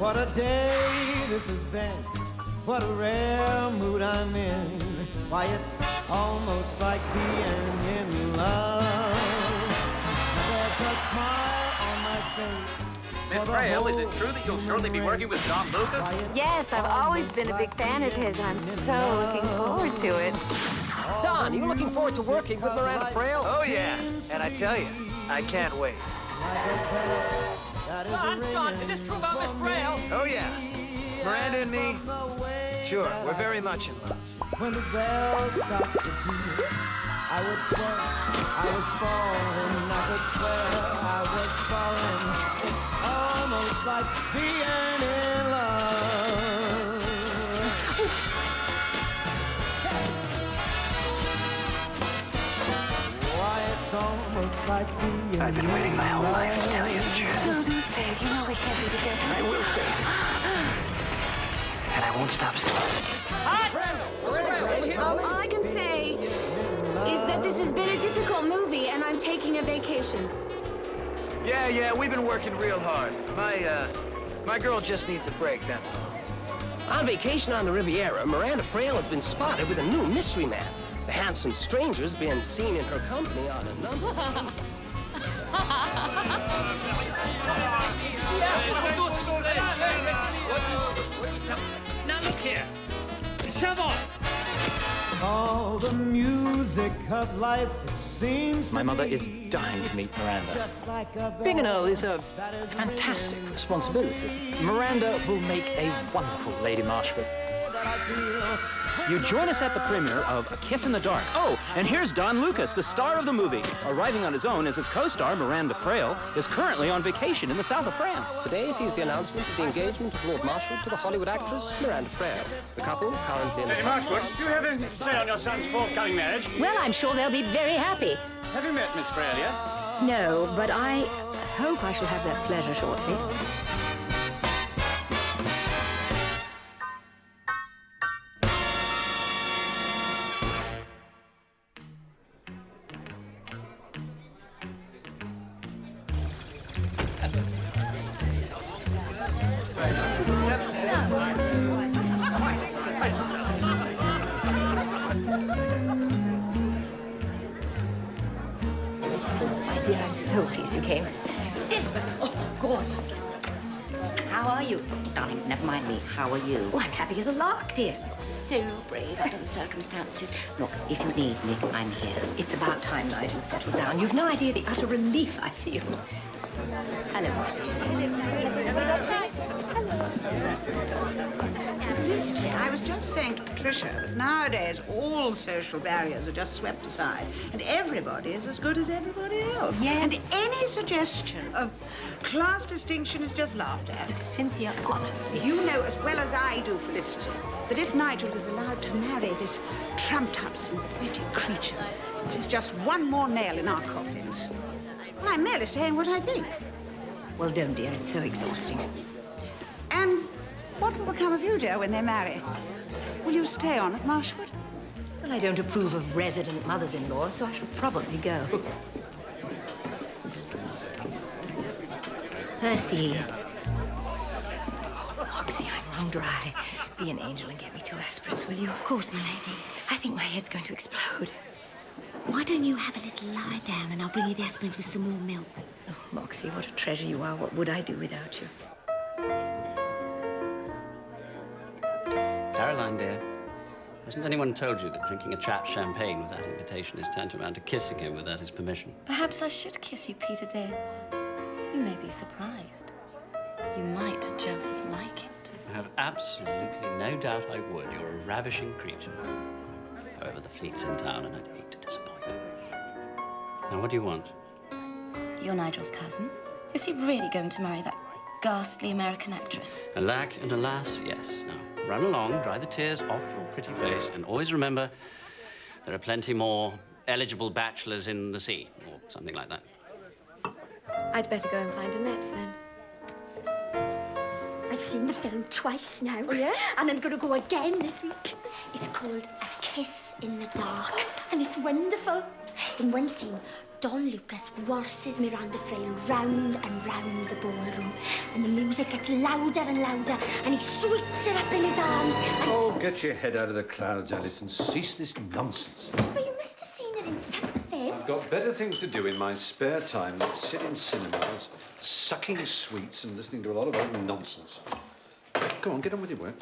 What a day this has been. What a rare mood I'm in. Why, it's almost like being in love. There's a smile on my face. Miss Frail, is it true that you'll shortly be working with Don Lucas? Yes, I've always been a big fan of his, and I'm so looking forward to it. Don, are you looking forward to working with Miranda Frail? Oh, yeah. And I tell you, I can't wait. Don, is this true about Miss Frail? Oh, yeah. Miranda and me, sure, we're very much in love. When the bell stops to beat, I would swear I was falling. I could swear I was falling. It's almost like being in love. Why, it's almost like being I've been waiting my whole life to tell you the truth. No, don't say it. You know we can't be together. I will say it. And I won't stop saying it. All I can say is that this has been a difficult movie, and I'm taking a vacation. Yeah, we've been working real hard. My girl just needs a break, that's all. On vacation on the Riviera, Miranda Frail has been spotted with a new mystery man. The handsome stranger's been seen in her company on a number of... Now look here. Shove off. all the music of life, it seems to My mother be is dying to meet Miranda. just like a Being an bell Earl is a that is fantastic ringing. responsibility. Miranda will make a wonderful Lady Marshwood. That I feel You join us at the premiere of A Kiss in the Dark. Oh, and here's Don Lucas, the star of the movie. Arriving on his own as his co-star, Miranda Frail, is currently on vacation in the south of France. Today sees the announcement of the engagement of Lord Marshwood to the Hollywood actress Miranda Frail. The couple currently in the... Lady Marchwood, do you have anything to say on your son's forthcoming marriage? Well, I'm sure they'll be very happy. Have you met Miss Frail yet? No, but I hope I shall have that pleasure shortly. My dear, I'm so pleased you came. This was gorgeous. How are you? Darling, never mind me. How are you? Oh, I'm happy as a lark, dear. You're so brave under the circumstances. Look, if you need me, I'm here. It's about time Nigel settled down. You've no idea the utter relief I feel. Hello, my dear. Felicity, I was just saying to Patricia that nowadays all social barriers are just swept aside and everybody is as good as everybody else. Yeah. And any suggestion of class distinction is just laughed at. Cynthia, honestly. You know as well as I do, Felicity, that if Nigel is allowed to marry this trumped-up, synthetic creature, it is just one more nail in our coffins. Well, I'm merely saying what I think. Well, don't, dear. It's so exhausting. And what will become of you, dear, when they marry? Will you stay on at Marshwood? Well, I don't approve of resident mothers-in-law, so I shall probably go. Percy. Oh, Moxie, I'm run dry. Be an angel and get me 2 aspirins, will you? Of course, my lady. I think my head's going to explode. Why don't you have a little lie down and I'll bring you the aspirins with some more milk? Oh, Moxie, what a treasure you are. What would I do without you? Caroline, dear, hasn't anyone told you that drinking a chap's champagne without invitation is tantamount to kissing him without his permission? Perhaps I should kiss you, Peter, dear. You may be surprised. You might just like it. I have absolutely no doubt I would. You're a ravishing creature. However, the fleet's in town, and I'd hate to disappoint. Now, what do you want? You're Nigel's cousin. Is he really going to marry that ghastly American actress? Alack and alas, yes. Now, run along, dry the tears off your pretty face, and always remember there are plenty more eligible bachelors in the sea, or something like that. I'd better go and find Annette, then. I've seen the film twice now. Oh, yeah? And I'm going to go again this week. It's called A Kiss in the Dark, and it's wonderful. In one scene, Don Lucas waltzes Miranda Frail round and round the ballroom, and the music gets louder and louder, and he sweeps her up in his arms. And oh, get your head out of the clouds, Alice, and cease this nonsense. But you must have seen her in something. I've got better things to do in my spare time than sit in cinemas, sucking sweets and listening to a lot of old nonsense. Go on, get on with your work.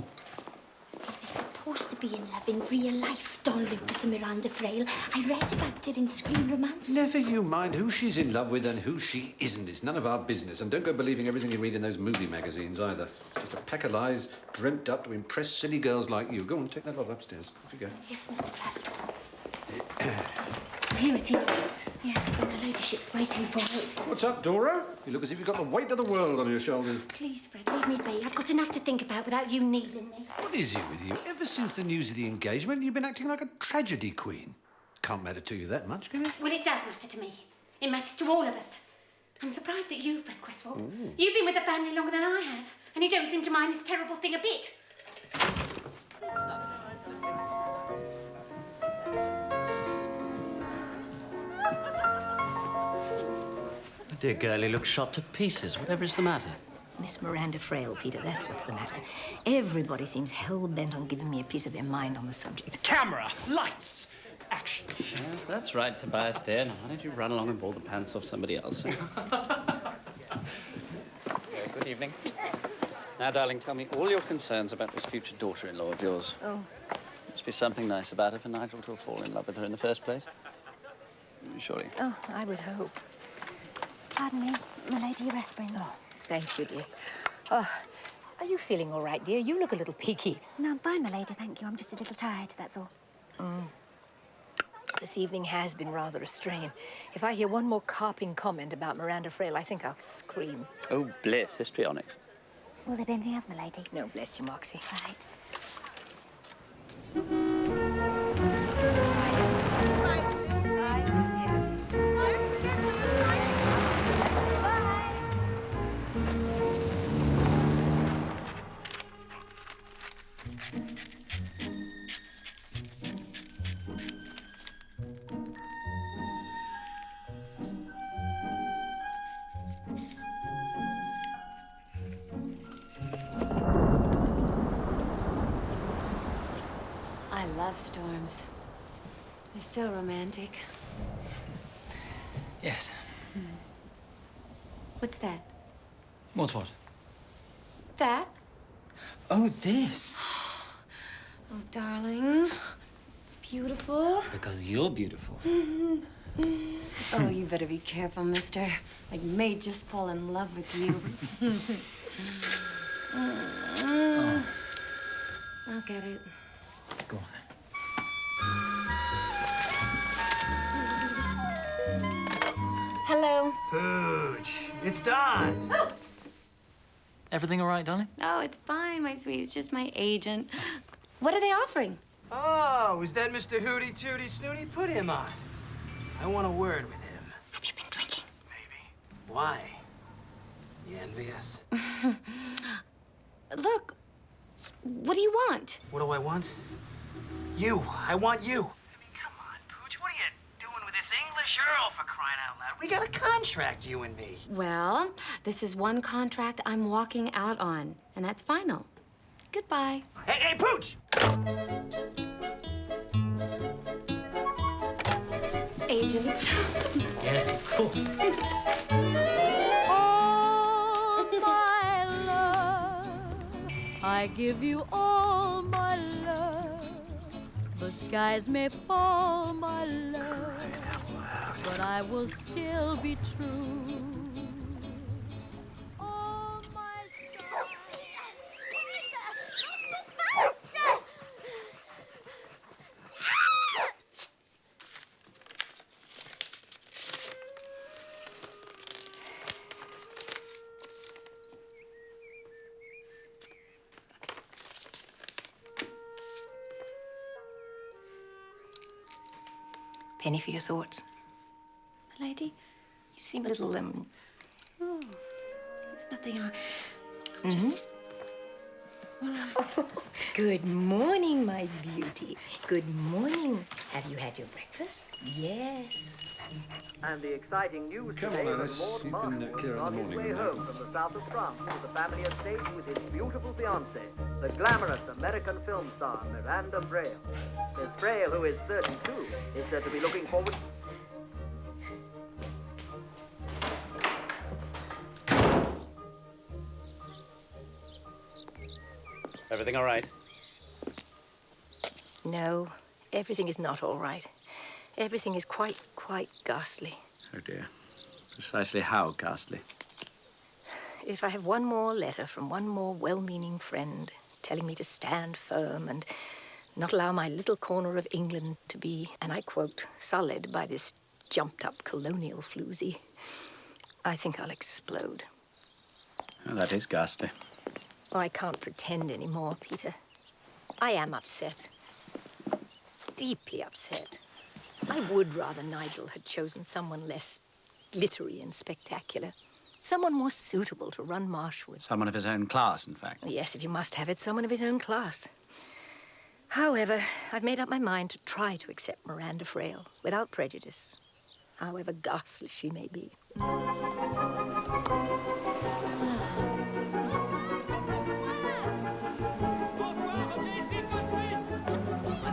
They're supposed to be in love in real life, Don Lucas and Miranda Frail. I read about it in Screen Romance. Never you mind who she's in love with and who she isn't. It's none of our business. And don't go believing everything you read in those movie magazines either. It's just a pack of lies dreamt up to impress silly girls like you. Go on, take that lot upstairs. Off you go. Yes, Mr. Creswell. Here it is. Yes, when her ladyship's waiting for it. What's up, Dora? You look as if you've got the weight of the world on your shoulders. Please, Fred, leave me be. I've got enough to think about without you needling me. What is it with you? Ever since the news of the engagement, you've been acting like a tragedy queen. Can't matter to you that much, can it? Well, it does matter to me. It matters to all of us. I'm surprised at you, Fred Creswell. Ooh. You've been with the family longer than I have, and you don't seem to mind this terrible thing a bit. Dear girlie looks shot to pieces. Whatever is the matter? Miss Miranda Frail, Peter, that's what's the matter. Everybody seems hell-bent on giving me a piece of their mind on the subject. Camera, lights, action. Yes, that's right, Tobias, dear. Now, why don't you run along and pull the pants off somebody else? Good evening. Now, darling, tell me all your concerns about this future daughter-in-law of yours. Oh. Must be something nice about her for Nigel to have fallen in love with her in the first place. Surely. Oh, I would hope. Pardon me, my lady, your aspirins. Oh, thank you, dear. Oh, are you feeling all right, dear? You look a little peaky. No, I'm fine, my lady, thank you. I'm just a little tired, that's all. This evening has been rather a strain. If I hear one more carping comment about Miranda Frail, I think I'll scream. Oh, bliss, histrionics. Will there be anything else, my lady? No, bless you, Moxie. Right. I love storms. They're so romantic. Yes. What's that? What's what? That? Oh, this. Oh, darling. It's beautiful. Because you're beautiful. Oh, you better be careful, mister. I may just fall in love with you. Oh. I'll get it. Go on. Hello. Pooch, it's Don. Oh. Everything all right, darling? Oh, it's fine, my sweet. It's just my agent. What are they offering? Oh, is that Mr. Hootie Tootie Snooty? Put him on. I want a word with him. Have you been drinking? Maybe. Why? You envious? Look, what do you want? What do I want? You. I want you. I mean, come on, Pooch. What are you doing with this English Earl, for crying out loud? We got a contract, you and me. Well, this is one contract I'm walking out on, and that's final. Goodbye. Hey, Pooch! Agents. Yes, of course. Oh, my love, I give you all my love. The skies may fall, my love, but I will still be true. Oh, my Penny for your thoughts. My lady? You seem a little, Oh, it's nothing. Just... Good morning, my beauty. Good morning. Have you had your breakfast? Yes. And the exciting news Come today on, that Alice. Lord You Marshall can clear is up on in the his morning. way home from the south of France to the family estate with his beautiful fiancée, the glamorous American film star Miranda Frail. Miss Frail, who is 32, is said to be looking forward. Everything all right? No, everything is not all right. Everything is quite ghastly. Oh, dear. Precisely how ghastly? If I have one more letter from one more well-meaning friend telling me to stand firm and not allow my little corner of England to be, and I quote, sullied by this jumped-up colonial floozy, I think I'll explode. Well, that is ghastly. Oh, I can't pretend anymore, Peter. I am upset. Deeply upset. I would rather Nigel had chosen someone less glittery and spectacular. Someone more suitable to run Marshwood. Someone of his own class, in fact. Yes, if you must have it, someone of his own class. However, I've made up my mind to try to accept Miranda Frail without prejudice, however ghastly she may be. My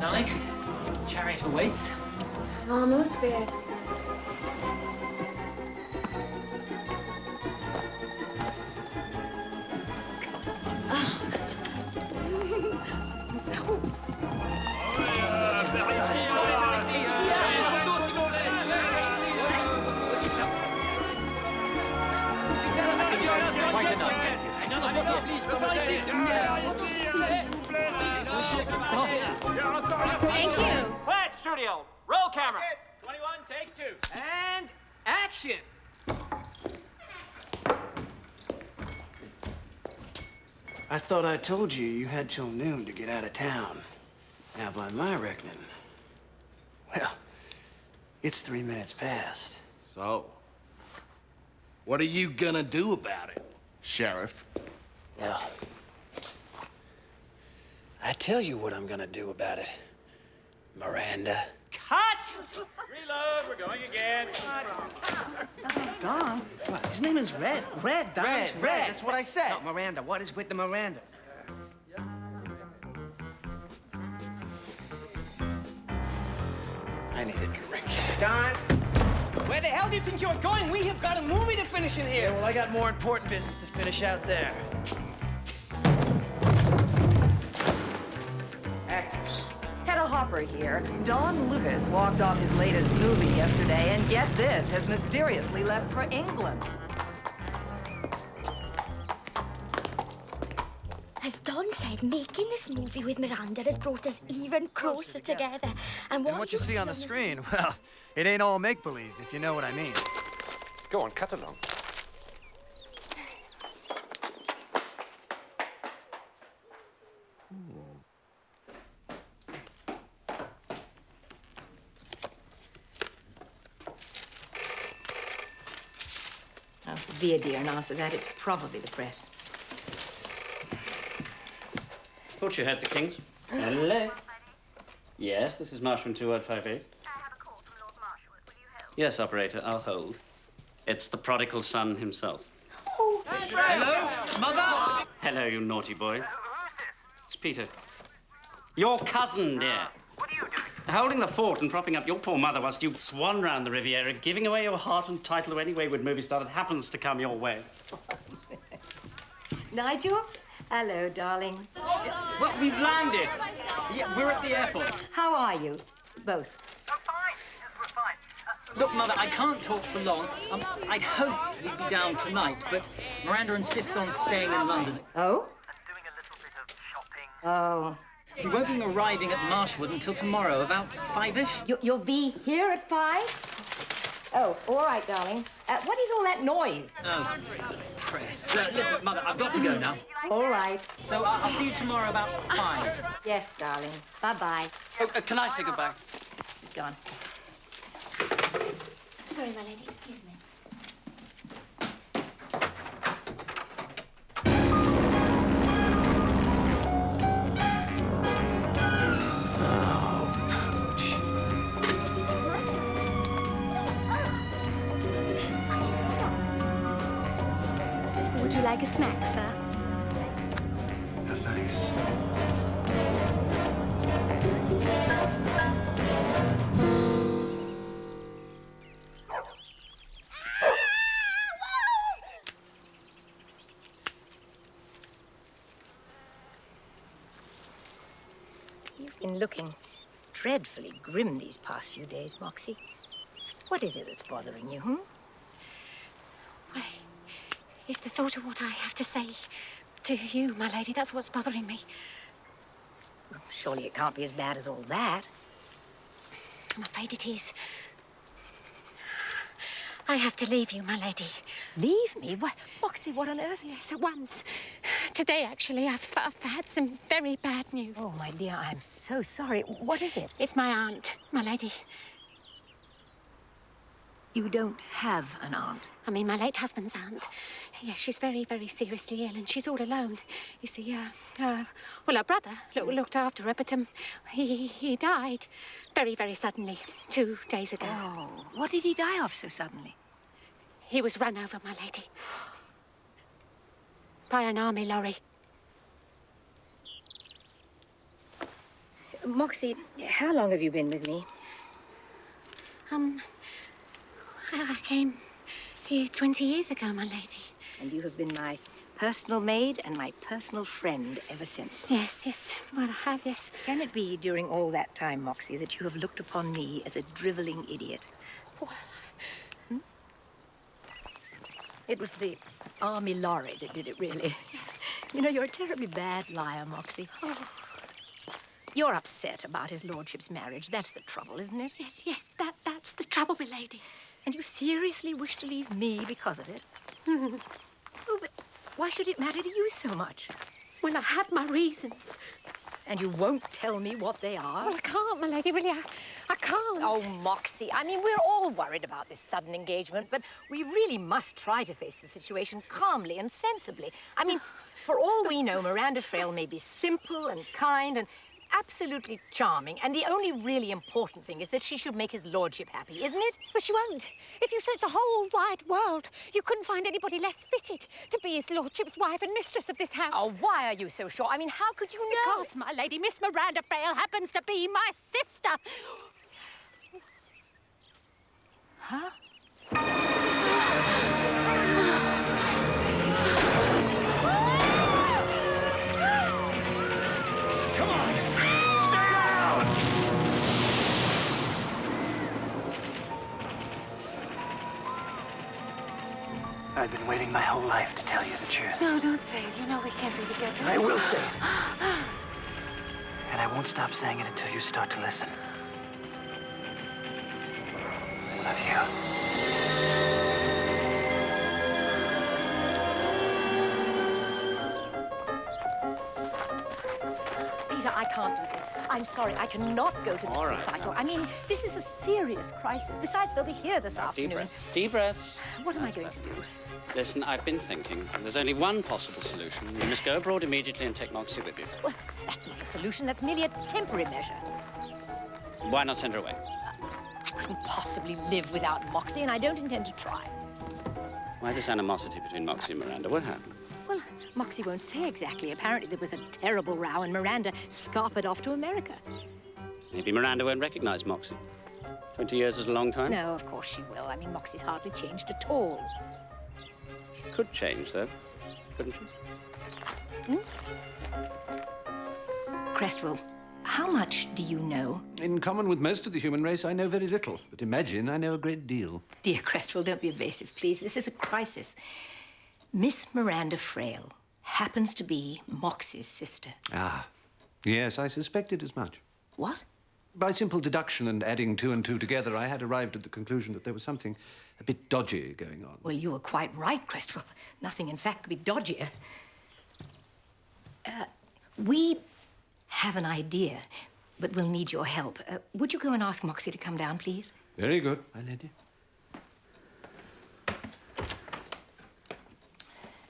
darling, chariot awaits. Almost there. Thank you. Quiet, studio. Roll camera. 21, take 2. And action. I thought I told you you had till noon to get out of town. Now, by my reckoning, well, it's 3 minutes past. So, what are you gonna do about it, Sheriff? Well, I tell you what I'm gonna do about it, Miranda. Cut! Reload, we're going again. Don, what? His name is Red. Red, Don. Red, it's Red, that's what I said. Not Miranda. What is with the Miranda? I need a drink. Don, where the hell do you think you're going? We have got a movie to finish in here. Yeah, well, I got more important business to finish out there. Actors. Hedda Hopper here. Don Lucas walked off his latest movie yesterday, and get this, has mysteriously left for England. As Don said, making this movie with Miranda has brought us even closer together. And what you see on the screen, well, it ain't all make-believe, if you know what I mean. Go on, cut along. Oh, be a dear and answer that. It's probably the press. Thought you had the Kings. Hello. Yes, this is Marshman 2158. Yes, operator, I'll hold. It's the prodigal son himself. Hello, Mother? Hello, you naughty boy. It's Peter. Your cousin, dear. What are you doing? Holding the fort and propping up your poor mother whilst you swan round the Riviera, giving away your heart and title to any wayward movie star that happens to come your way. Nigel? Hello, darling. Well, we've landed. Yeah, we're at the airport. How are you? Both. Look, Mother, I can't talk for long. I'd hoped we'd be down tonight, but Miranda insists on staying in London. Oh? Oh. We won't be arriving at Marshwood until tomorrow, about 5-ish. You'll be here at 5? Oh, all right, darling. What is all that noise? Oh, press. Listen, Mother, I've got to go now. All right. So I'll see you tomorrow about 5. Yes, darling. Bye-bye. Oh, can I say goodbye? He's gone. Sorry, my lady, excuse me. like a snack, sir? No, thanks. You've been looking dreadfully grim these past few days, Moxie. What is it that's bothering you, Why, it's the thought of what I have to say to you, my lady. That's what's bothering me. Surely it can't be as bad as all that. I'm afraid it is. I have to leave you, my lady. Leave me? What? Moxie, what on earth? Yes, at once. Today, actually, I've had some very bad news. Oh, my dear, I'm so sorry. What is it? It's my aunt, my lady. You don't have an aunt? I mean, my late husband's aunt. Yes, she's very, very seriously ill, and she's all alone. You see, well, her brother looked after her, but he died very, very suddenly 2 days ago. Oh, what did he die of so suddenly? He was run over, my lady, by an army lorry. Moxie, how long have you been with me? I came here 20 years ago, my lady. And you have been my personal maid and my personal friend ever since. Yes, yes. Well, I have, yes. Can it be during all that time, Moxie, that you have looked upon me as a drivelling idiot? Well, It was the army lorry that did it, really. Yes. You know, you're a terribly bad liar, Moxie. Oh. You're upset about his lordship's marriage. That's the trouble, isn't it? Yes, yes, that's the trouble, my lady. And you seriously wish to leave me because of it? Oh, but why should it matter to you so much? When I have my reasons. And you won't tell me what they are? Well, I can't, my lady, really, I can't. Oh, Moxie, I mean, we're all worried about this sudden engagement, but we really must try to face the situation calmly and sensibly. I mean, for all we know, Miranda Frail may be simple and kind and absolutely charming, and the only really important thing is that she should make his lordship happy, isn't it? But she won't. If you search the whole wide world, you couldn't find anybody less fitted to be his lordship's wife and mistress of this house. Oh, why are you so sure? I mean, how could you know? Because, my lady, Miss Miranda Frail happens to be my sister. Huh? I've been waiting my whole life to tell you the truth. No, don't say it. You know we can't be together. I will say it. And I won't stop saying it until you start to listen. I love you. Peter, I can't do this. I'm sorry, I cannot go to this recital. I mean, this is a serious crisis. Besides, they'll be here this afternoon. Deep breaths. What am I going to do? Listen, I've been thinking. There's only one possible solution. You must go abroad immediately and take Moxie with you. Well, that's not a solution. That's merely a temporary measure. Why not send her away? I couldn't possibly live without Moxie, and I don't intend to try. Why this animosity between Moxie and Miranda? What happened? Well, Moxie won't say exactly. Apparently there was a terrible row, and Miranda scarpered off to America. Maybe Miranda won't recognize Moxie. 20 years is a long time. No, of course she will. I mean, Moxie's hardly changed at all. She could change, though, couldn't she? Crestwell, how much do you know? In common with most of the human race, I know very little. But imagine I know a great deal. Dear Crestwell, don't be evasive, please. This is a crisis. Miss Miranda Frail happens to be Moxie's sister. Ah, yes, I suspected as much. What? By simple deduction and adding two and two together, I had arrived at the conclusion that there was something a bit dodgy going on. Well, you were quite right, Crestwell. Nothing, in fact, could be dodgier. We have an idea, but we'll need your help. Would you go and ask Moxie to come down, please? Very good, my lady.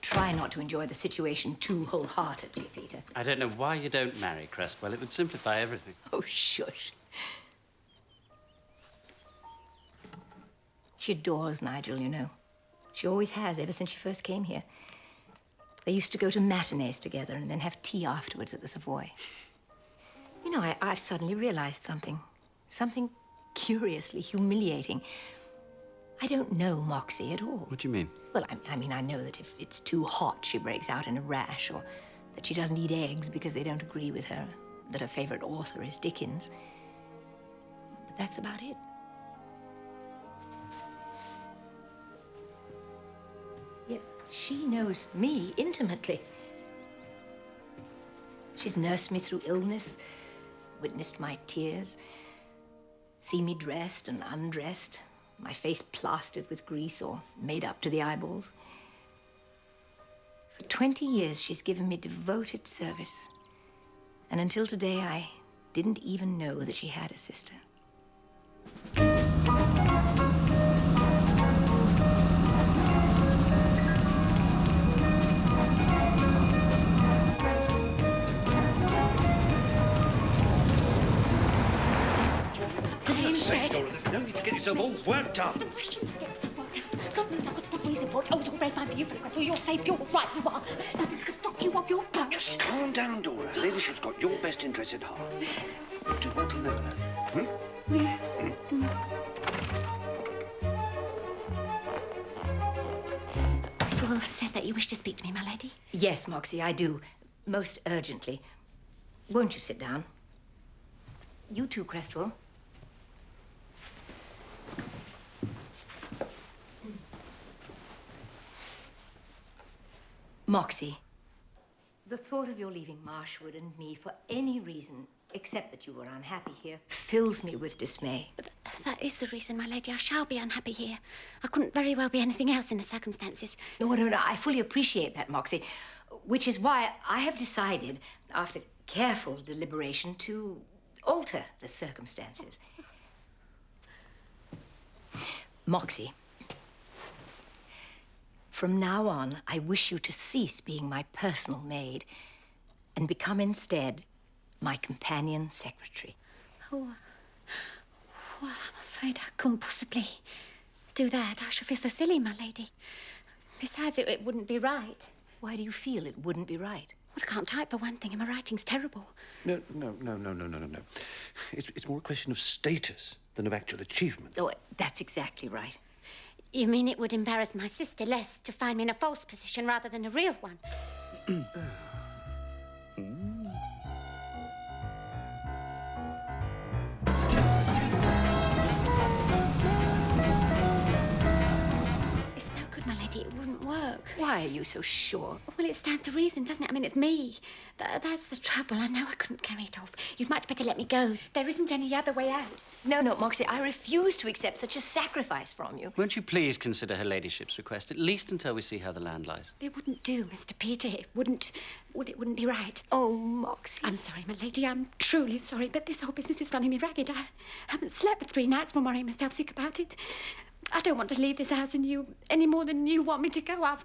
Try not to enjoy the situation too wholeheartedly, Peter. I don't know why you don't marry Crestwell. It would simplify everything. Oh, shush. She adores Nigel, you know. She always has, ever since she first came here. They used to go to matinees together and then have tea afterwards at the Savoy. You know, I've suddenly realized something. Something curiously humiliating. I don't know Moxie at all. What do you mean? Well, I mean, I know that if it's too hot, she breaks out in a rash, or that she doesn't eat eggs because they don't agree with her, that her favorite author is Dickens. But that's about it. Yet she knows me intimately. She's nursed me through illness, witnessed my tears, seen me dressed and undressed, my face plastered with grease or made up to the eyeballs. For 20 years, she's given me devoted service. And until today, I didn't even know that she had a sister. There's no need to get yourself all worked up. God knows I've got enough reason for it. Oh, it's all very fine for you, but well, you're safe, you're right, you are. Nothing's going to knock you off your perch. Just calm down, Dora. Her ladyship's got your best interests at heart. Do you want to remember that? Yeah. Cresswell says that you wish to speak to me, my lady. Yes, Moxie, I do. Most urgently. Won't you sit down? You too, Cresswell. Moxie, the thought of your leaving Marshwood and me for any reason, except that you were unhappy here, fills me with dismay. But that is the reason, my lady. I shall be unhappy here. I couldn't very well be anything else in the circumstances. No, I fully appreciate that, Moxie, which is why I have decided, after careful deliberation, to alter the circumstances. Moxie, from now on, I wish you to cease being my personal maid and become instead my companion secretary. Oh, well, I'm afraid I couldn't possibly do that. I should feel so silly, my lady. Besides, it wouldn't be right. Why do you feel it wouldn't be right? Well, I can't type for one thing, and my writing's terrible. No. It's more a question of status than of actual achievement. Oh, that's exactly right. You mean it would embarrass my sister less to find me in a false position rather than a real one? It's no good, my lady. It wouldn't work. Why are you so sure? Well, it stands to reason, doesn't it? I mean, it's me. That's the trouble. I know I couldn't carry it off. You'd much better let me go. There isn't any other way out. No, Moxie, I refuse to accept such a sacrifice from you. Won't you please consider her ladyship's request, at least until we see how the land lies? It wouldn't do, Mr. Peter. It wouldn't be right. Oh, Moxie. I'm sorry, my lady. I'm truly sorry, but this whole business is running me ragged. I haven't slept for 3 nights from worrying myself sick about it. I don't want to leave this house and you any more than you want me to go. I've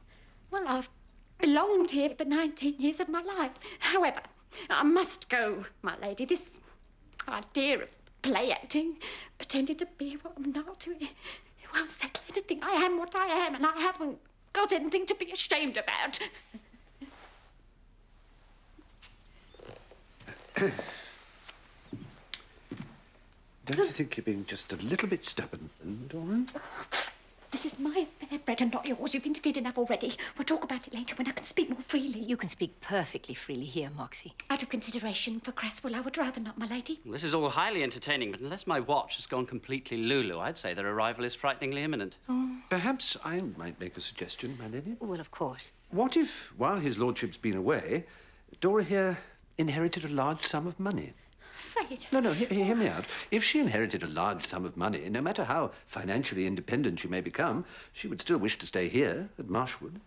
belonged here for 19 years of my life. However, I must go, my lady. This idea of play acting, pretending to be what I'm not, it won't settle anything. I am what I am, and I haven't got anything to be ashamed about. Don't you think you're being just a little bit stubborn, Dora? This is my affair, Fred, and not yours. You've interfered enough already. We'll talk about it later when I can speak more freely. You can speak perfectly freely here, Moxie. Out of consideration for Cresswell, I would rather not, my lady. Well, this is all highly entertaining, but unless my watch has gone completely Lulu, I'd say their arrival is frighteningly imminent. Oh. Perhaps I might make a suggestion, my lady. Well, of course. What if, while his lordship's been away, Dora here inherited a large sum of money? Fred. No, hear me out. If she inherited a large sum of money, no matter how financially independent she may become, she would still wish to stay here at Marshwood.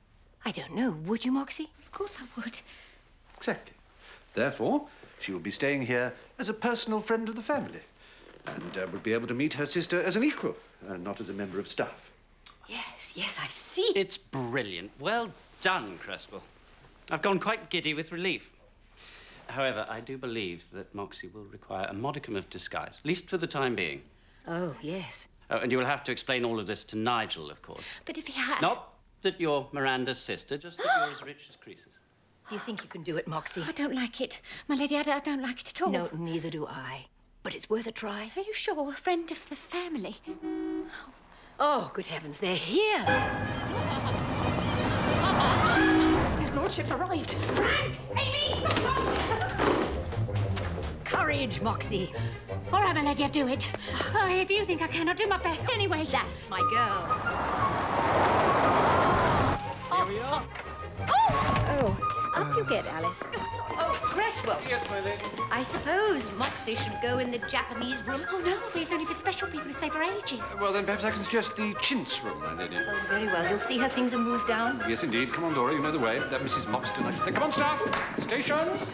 I don't know. Would you, Moxie? Of course I would. Exactly. Therefore, she will be staying here as a personal friend of the family and would be able to meet her sister as an equal, not as a member of staff. Yes, I see. It's brilliant. Well done, Cresswell. I've gone quite giddy with relief. However, I do believe that Moxie will require a modicum of disguise, at least for the time being. Oh, yes. Oh, and you will have to explain all of this to Nigel, of course. But if he had... No, That you're Miranda's sister, just that you're as rich as Croesus. Do you think you can do it, Moxie? I don't like it. My lady, I don't like it at all. No, neither do I. But it's worth a try. Are you sure? A friend of the family? Oh, good heavens, they're here! His lordship's arrived. Frank! Amy! Courage, Moxie. All right, my lady, I'll do it. Oh, if you think I can, I'll do my best anyway. That's my girl. Here we are. Up you get, Alice. Oh, Cresswell. Yes, my lady. I suppose Moxie should go in the Japanese room. Oh, no, it's only for special people who stay for ages. Well, then perhaps I can suggest the chintz room, my lady. Oh, very well. You'll see how things are moved down. Yes, indeed. Come on, Dora, you know the way. That Mrs. Moxton, I should say. Come on, staff. Stations.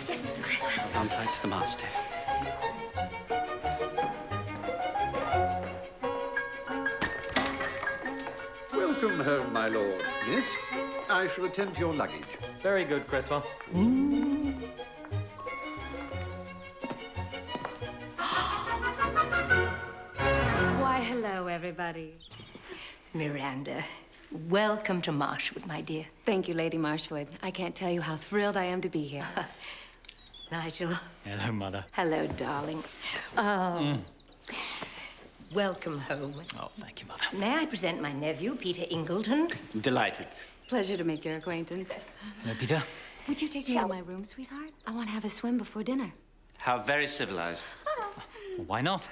Yes, Mr. Cresswell. Hold on tight to the mast. Welcome home, my lord. Miss, I shall attend to your luggage. Very good, Cresswell. Why, hello, everybody. Miranda, welcome to Marshwood, my dear. Thank you, Lady Marshwood. I can't tell you how thrilled I am to be here. Nigel. Hello, Mother. Hello, darling. Welcome home. Oh, thank you, Mother. May I present my nephew, Peter Ingleton? Delighted. Pleasure to make your acquaintance. Hello, Peter. Would you take me to my room, sweetheart? I want to have a swim before dinner. How very civilized. Well, why not?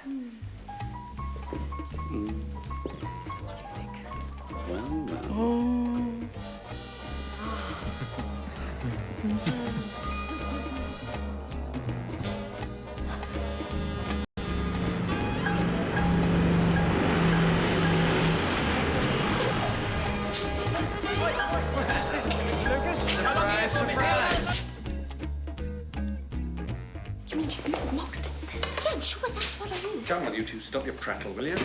Well. You mean she's Mrs. Moxton's sister? Yeah, I'm sure that's what I mean. Come on, you two, stop your prattle, will you?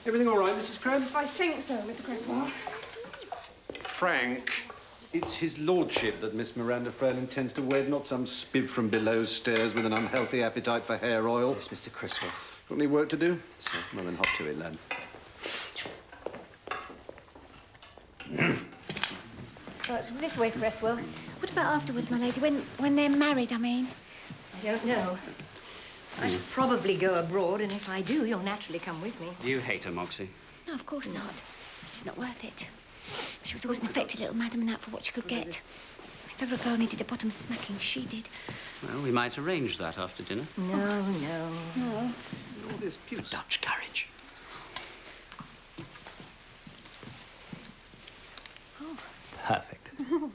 Everything all right, Mrs. Crabbe? I think so, Mr. Cresswell. Frank, it's his lordship that Miss Miranda Frail intends to wed, not some spiv from below stairs with an unhealthy appetite for hair oil. Yes, Mr. Cresswell. Got any work to do? Sir. Well, then hop to it, lad. This way, Cresswell. What about afterwards, my lady? When they're married, I mean? I don't know. I should probably go abroad, and if I do, you'll naturally come with me. You hate her, Moxie. No, of course not. It's not worth it. She was always an affected little madam and out for what she could get. If ever a girl needed a bottom smacking, she did. Well, we might arrange that after dinner. No. All this puce. Dutch carriage. Perfect. Oh,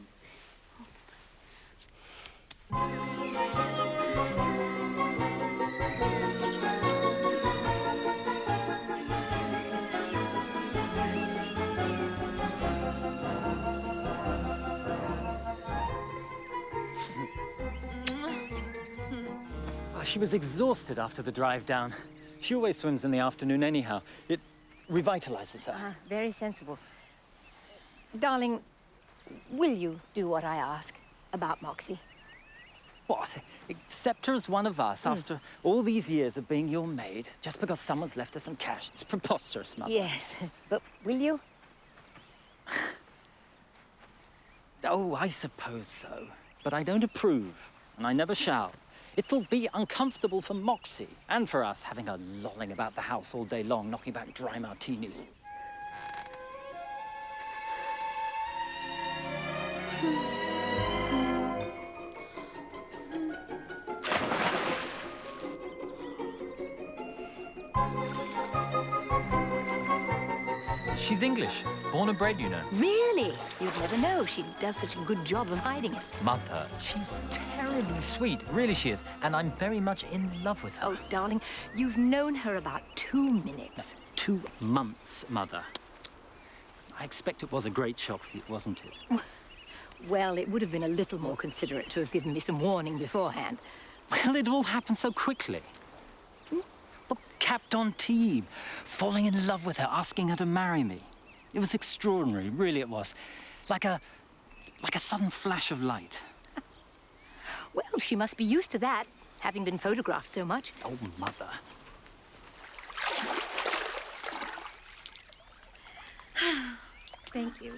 she was exhausted after the drive down. She always swims in the afternoon anyhow. It revitalizes her. Very sensible. Darling, will you do what I ask about Moxie? What? Accept her as one of us after all these years of being your maid, just because someone's left her some cash? It's preposterous, Mother. Yes, but will you? Oh, I suppose so. But I don't approve, and I never shall. It'll be uncomfortable for Moxie and for us having her lolling about the house all day long, knocking back dry martinis. She's English, born and bred, you know. Really? You'd never know. She does such a good job of hiding it. Mother, she's terribly sweet, really she is, and I'm very much in love with her. Oh, darling, you've known her about 2 minutes. 2 months, Mother. I expect it was a great shock for you, wasn't it? Well, it would have been a little more considerate to have given me some warning beforehand. Well, it all happened so quickly. Look, Captain Antibes, falling in love with her, asking her to marry me. It was extraordinary, really it was. Like a sudden flash of light. Well, she must be used to that, having been photographed so much. Oh, Mother. Thank you.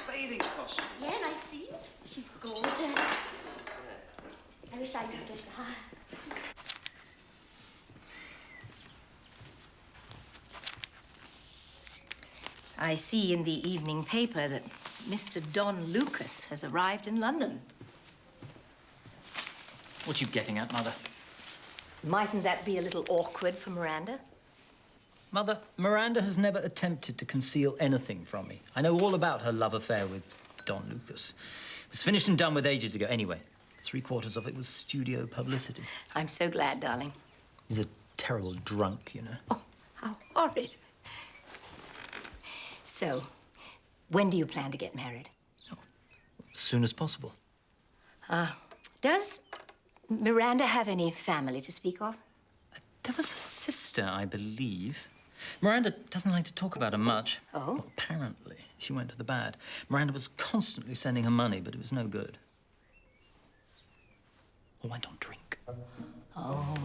Bathing costume. Yeah, and I see. She's gorgeous. I wish I could get her. I see in the evening paper that Mr. Don Lucas has arrived in London. What you getting at, Mother? Mightn't that be a little awkward for Miranda? Mother, Miranda has never attempted to conceal anything from me. I know all about her love affair with Don Lucas. It was finished and done with ages ago. Anyway, 3/4 of it was studio publicity. I'm so glad, darling. He's a terrible drunk, you know. Oh, how horrid. So, when do you plan to get married? As soon as possible. Does Miranda have any family to speak of? There was a sister, I believe. Miranda doesn't like to talk about her much. Oh? Well, apparently, she went to the bad. Miranda was constantly sending her money, but it was no good. Or went on drink. Oh.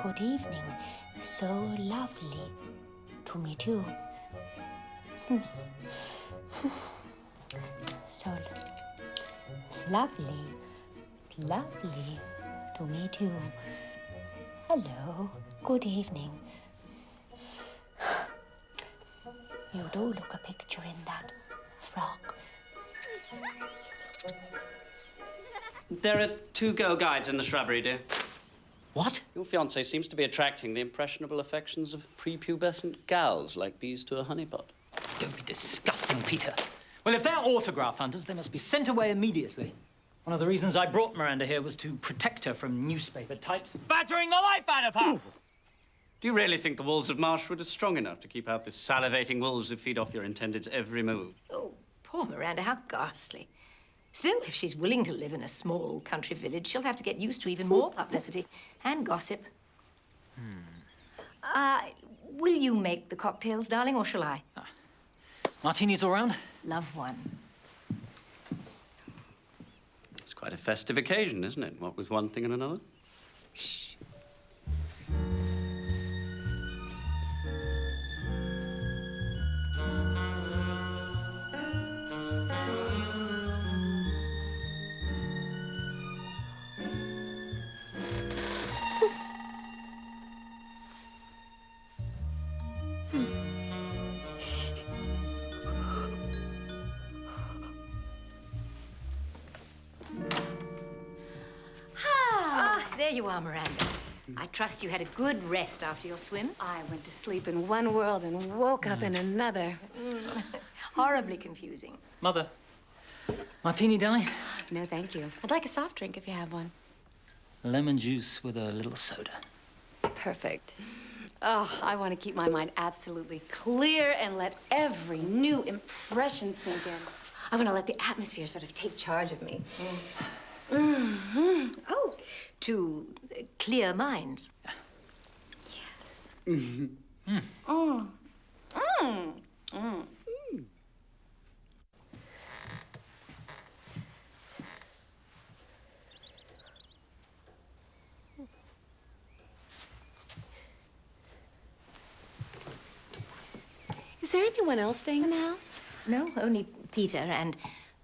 Good evening. So lovely to meet you. So lovely to meet you. Hello. Good evening. You do look a picture in that frock. There are 2 girl guides in the shrubbery, dear. What? Your fiancée seems to be attracting the impressionable affections of prepubescent gals like bees to a honeypot. Don't be disgusting, Peter. Well, if they're autograph hunters, they must be sent away immediately. One of the reasons I brought Miranda here was to protect her from newspaper types battering the life out of her. Ooh. Do you really think the walls of Marshwood are strong enough to keep out the salivating wolves who feed off your intended's every move? Oh, poor Miranda, how ghastly. Still, if she's willing to live in a small country village, she'll have to get used to even more publicity and gossip. Will you make the cocktails, darling, or shall I? Martini's all round? Love one. It's quite a festive occasion, isn't it? What with one thing and another? Shh. There you are, Miranda. I trust you had a good rest after your swim. I went to sleep in one world and woke up in another. Horribly confusing. Mother, martini, darling? No, thank you. I'd like a soft drink if you have one. Lemon juice with a little soda. Perfect. Oh, I want to keep my mind absolutely clear and let every new impression sink in. I want to let the atmosphere sort of take charge of me. Oh, to clear minds. Yes. Is there anyone else staying in the house? No, only Peter and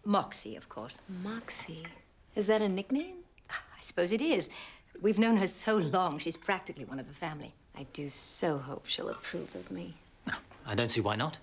Moxie, of course. Moxie. Is that a nickname? I suppose it is. We've known her so long, she's practically one of the family. I do so hope she'll approve of me. I don't see why not.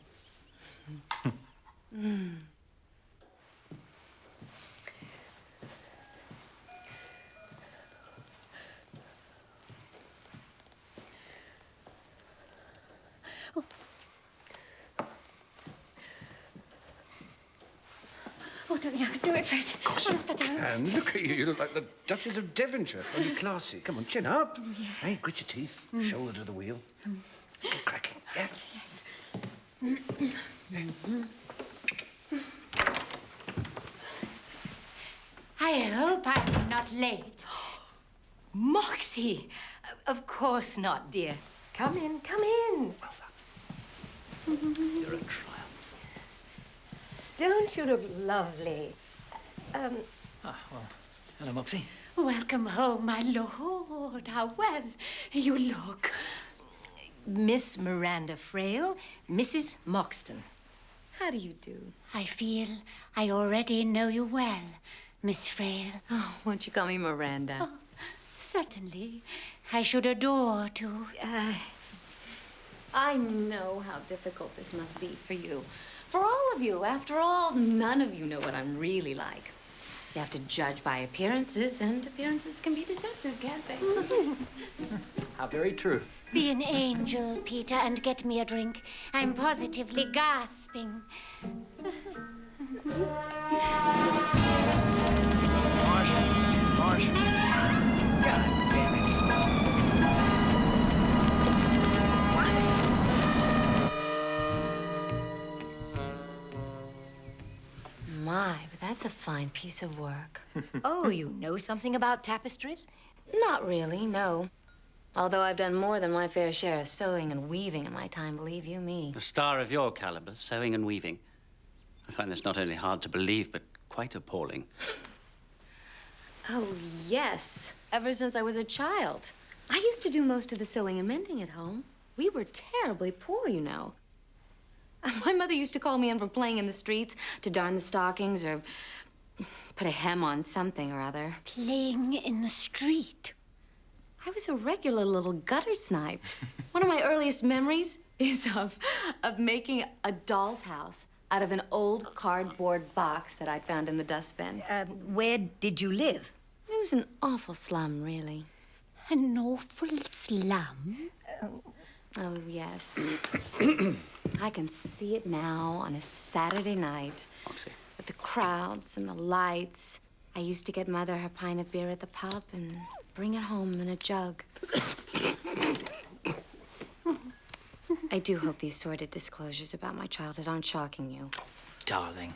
Oh, don't you do it, Fred? Honest, I don't. And look at you. You look like the Duchess of Devonshire. Only classy. Come on, chin up. Yeah. Hey, grit your teeth. Shoulder to the wheel. Let's get cracking. Yeah. Yes. I hope I'm not late. Moxie! Of course not, dear. Come in, come in. You're a triumph. Don't you look lovely? Well, hello, Moxie. Welcome home, my lord. How well you look. Miss Miranda Frail, Mrs. Moxton. How do you do? I feel I already know you well, Miss Frail. Oh, won't you call me Miranda? Oh, certainly. I should adore to. I know how difficult this must be for you. For all of you. After all, none of you know what I'm really like. You have to judge by appearances, and appearances can be deceptive, can't they? How very true. Be an angel, Peter, and get me a drink. I'm positively gasping. Marsh. God damn it. My, but that's a fine piece of work. Oh, you know something about tapestries? Not really, no. Although I've done more than my fair share of sewing and weaving in my time, believe you me. A star of your caliber, sewing and weaving. I find this not only hard to believe, but quite appalling. Oh, yes. Ever since I was a child. I used to do most of the sewing and mending at home. We were terribly poor, you know. My mother used to call me in from playing in the streets to darn the stockings or put a hem on something or other. Playing in the street? I was a regular little gutter snipe. One of my earliest memories is of making a doll's house out of an old cardboard box that I'd found in the dustbin. Where did you live? It was an awful slum, really. An awful slum? Oh, yes. I can see it now on a Saturday night. Moxie. With the crowds and the lights. I used to get Mother her pint of beer at the pub and bring it home in a jug. I do hope these sordid disclosures about my childhood aren't shocking you. Darling.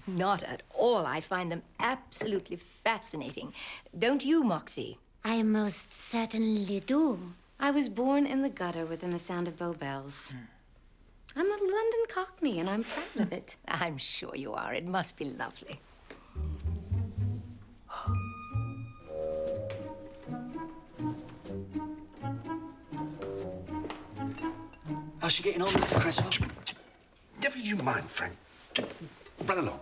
Not at all. I find them absolutely fascinating. Don't you, Moxie? I most certainly do. I was born in the gutter within the sound of Bow Bells. I'm a London Cockney, and I'm proud of it. I'm sure you are. It must be lovely. How's she getting on, Mr. Cresswell? Never you mind, Frank. Run along.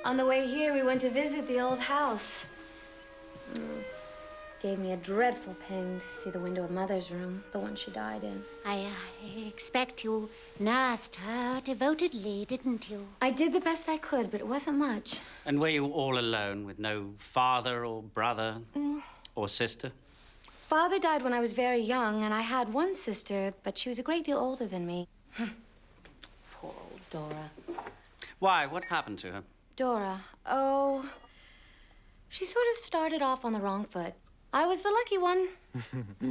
On the way here, we went to visit the old house. Gave me a dreadful pang to see the window of Mother's room, the one she died in. I expect you nursed her devotedly, didn't you? I did the best I could, but it wasn't much. And were you all alone with no father or brother or sister? Father died when I was very young, and I had one sister, but she was a great deal older than me. Poor old Dora. Why? What happened to her? Dora, oh, she sort of started off on the wrong foot. I was the lucky one.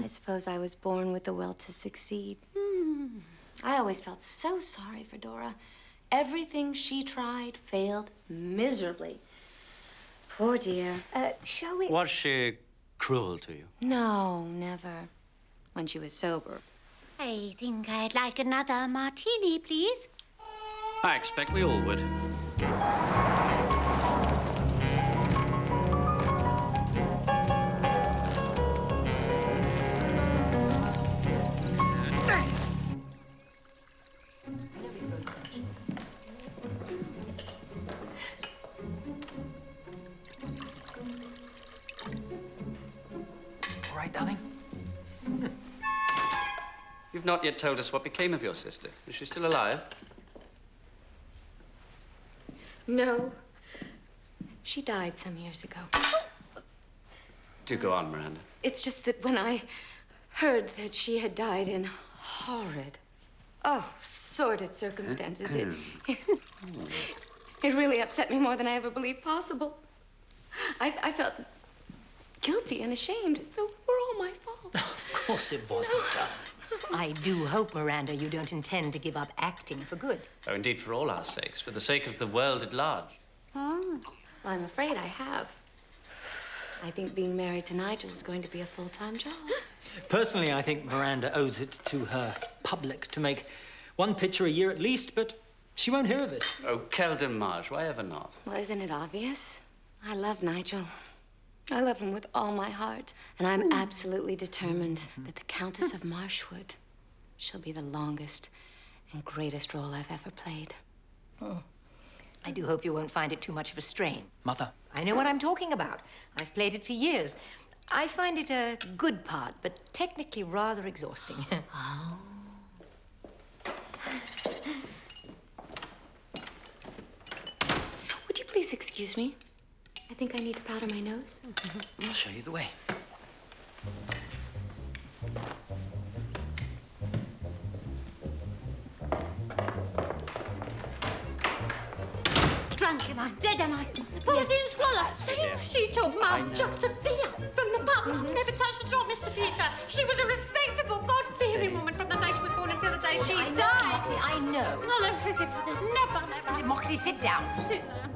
I suppose I was born with the will to succeed. I always felt so sorry for Dora. Everything she tried failed miserably. Poor dear. Shall we... Was she cruel to you? No, never. When she was sober. I think I'd like another martini, please. I expect we all would. All right, darling? You've not yet told us what became of your sister. Is she still alive? No. She died some years ago. Do go on, Miranda. It's just that when I heard that she had died in horrid, sordid circumstances, it really upset me more than I ever believed possible. I felt guilty and ashamed, as though it were all my fault. Of course it wasn't, darling. I do hope, Miranda, you don't intend to give up acting for good. Oh, indeed, for all our sakes, for the sake of the world at large. Well, I'm afraid I have. I think being married to Nigel is going to be a full-time job. Personally, I think Miranda owes it to her public to make one picture a year at least, but she won't hear of it. Oh, quel dommage. Why ever not? Well, isn't it obvious? I love Nigel. I love him with all my heart. And I'm absolutely determined that the Countess of Marshwood shall be the longest and greatest role I've ever played. I do hope you won't find it too much of a strain. Mother. I know what I'm talking about. I've played it for years. I find it a good part, but technically rather exhausting. Oh. Would you please excuse me? I think I need to powder my nose. I'll show you the way. Drunk am I, dead am I? Poverty squalor. She took Mum jugs of beer from the pub. Never touched a drop, Mr. Peter. She was a respectable, God-fearing woman from the day she was born until the day she died. Moxie, I know. I'll never forgive for this. Never, never. Moxie, sit down. Sit down.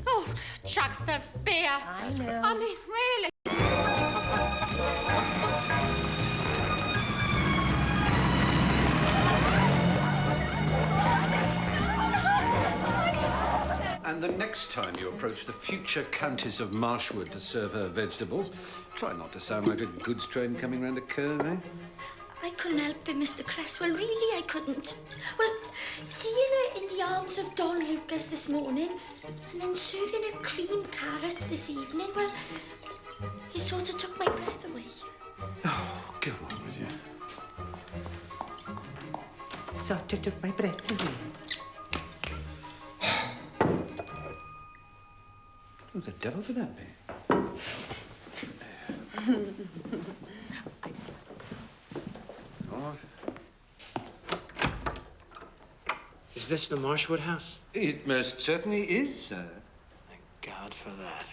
Oh, jugs of beer. I know. I mean, really. And the next time you approach the future Countess of Marshwood to serve her vegetables, try not to sound like a goods train coming round a curve, eh? I couldn't help it, Mr. Cresswell. Really, I couldn't. Well, seeing her in the arms of Don Lucas this morning and then serving her cream carrots this evening, well, it sort of took my breath away. Oh, go on with you. Sort of took my breath away. Who the devil could that be? I just love this house. Oh, Is this the Marshwood house? it most certainly is, sir. Thank God for that.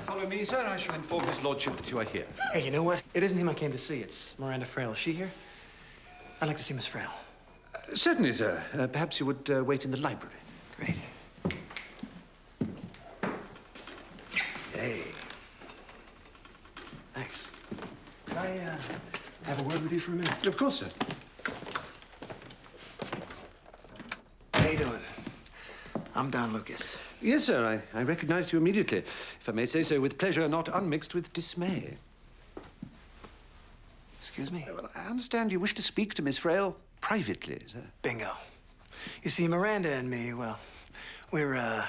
Follow me, sir. I shall inform his lordship that you are here. Hey, you know what? It isn't him I came to see. It's Miranda Frail. Is she here? I'd like to see Miss Frail. Certainly, sir. Perhaps you would wait in the library. Great. Hey. Thanks. Could I, have a word with you for a minute? Of course, sir. How you doing? I'm Don Lucas. Yes, sir. I recognized you immediately. If I may say so, with pleasure not unmixed with dismay. Excuse me? Well, I understand you wish to speak to Miss Frail privately, sir. Bingo. You see, Miranda and me, well, we're,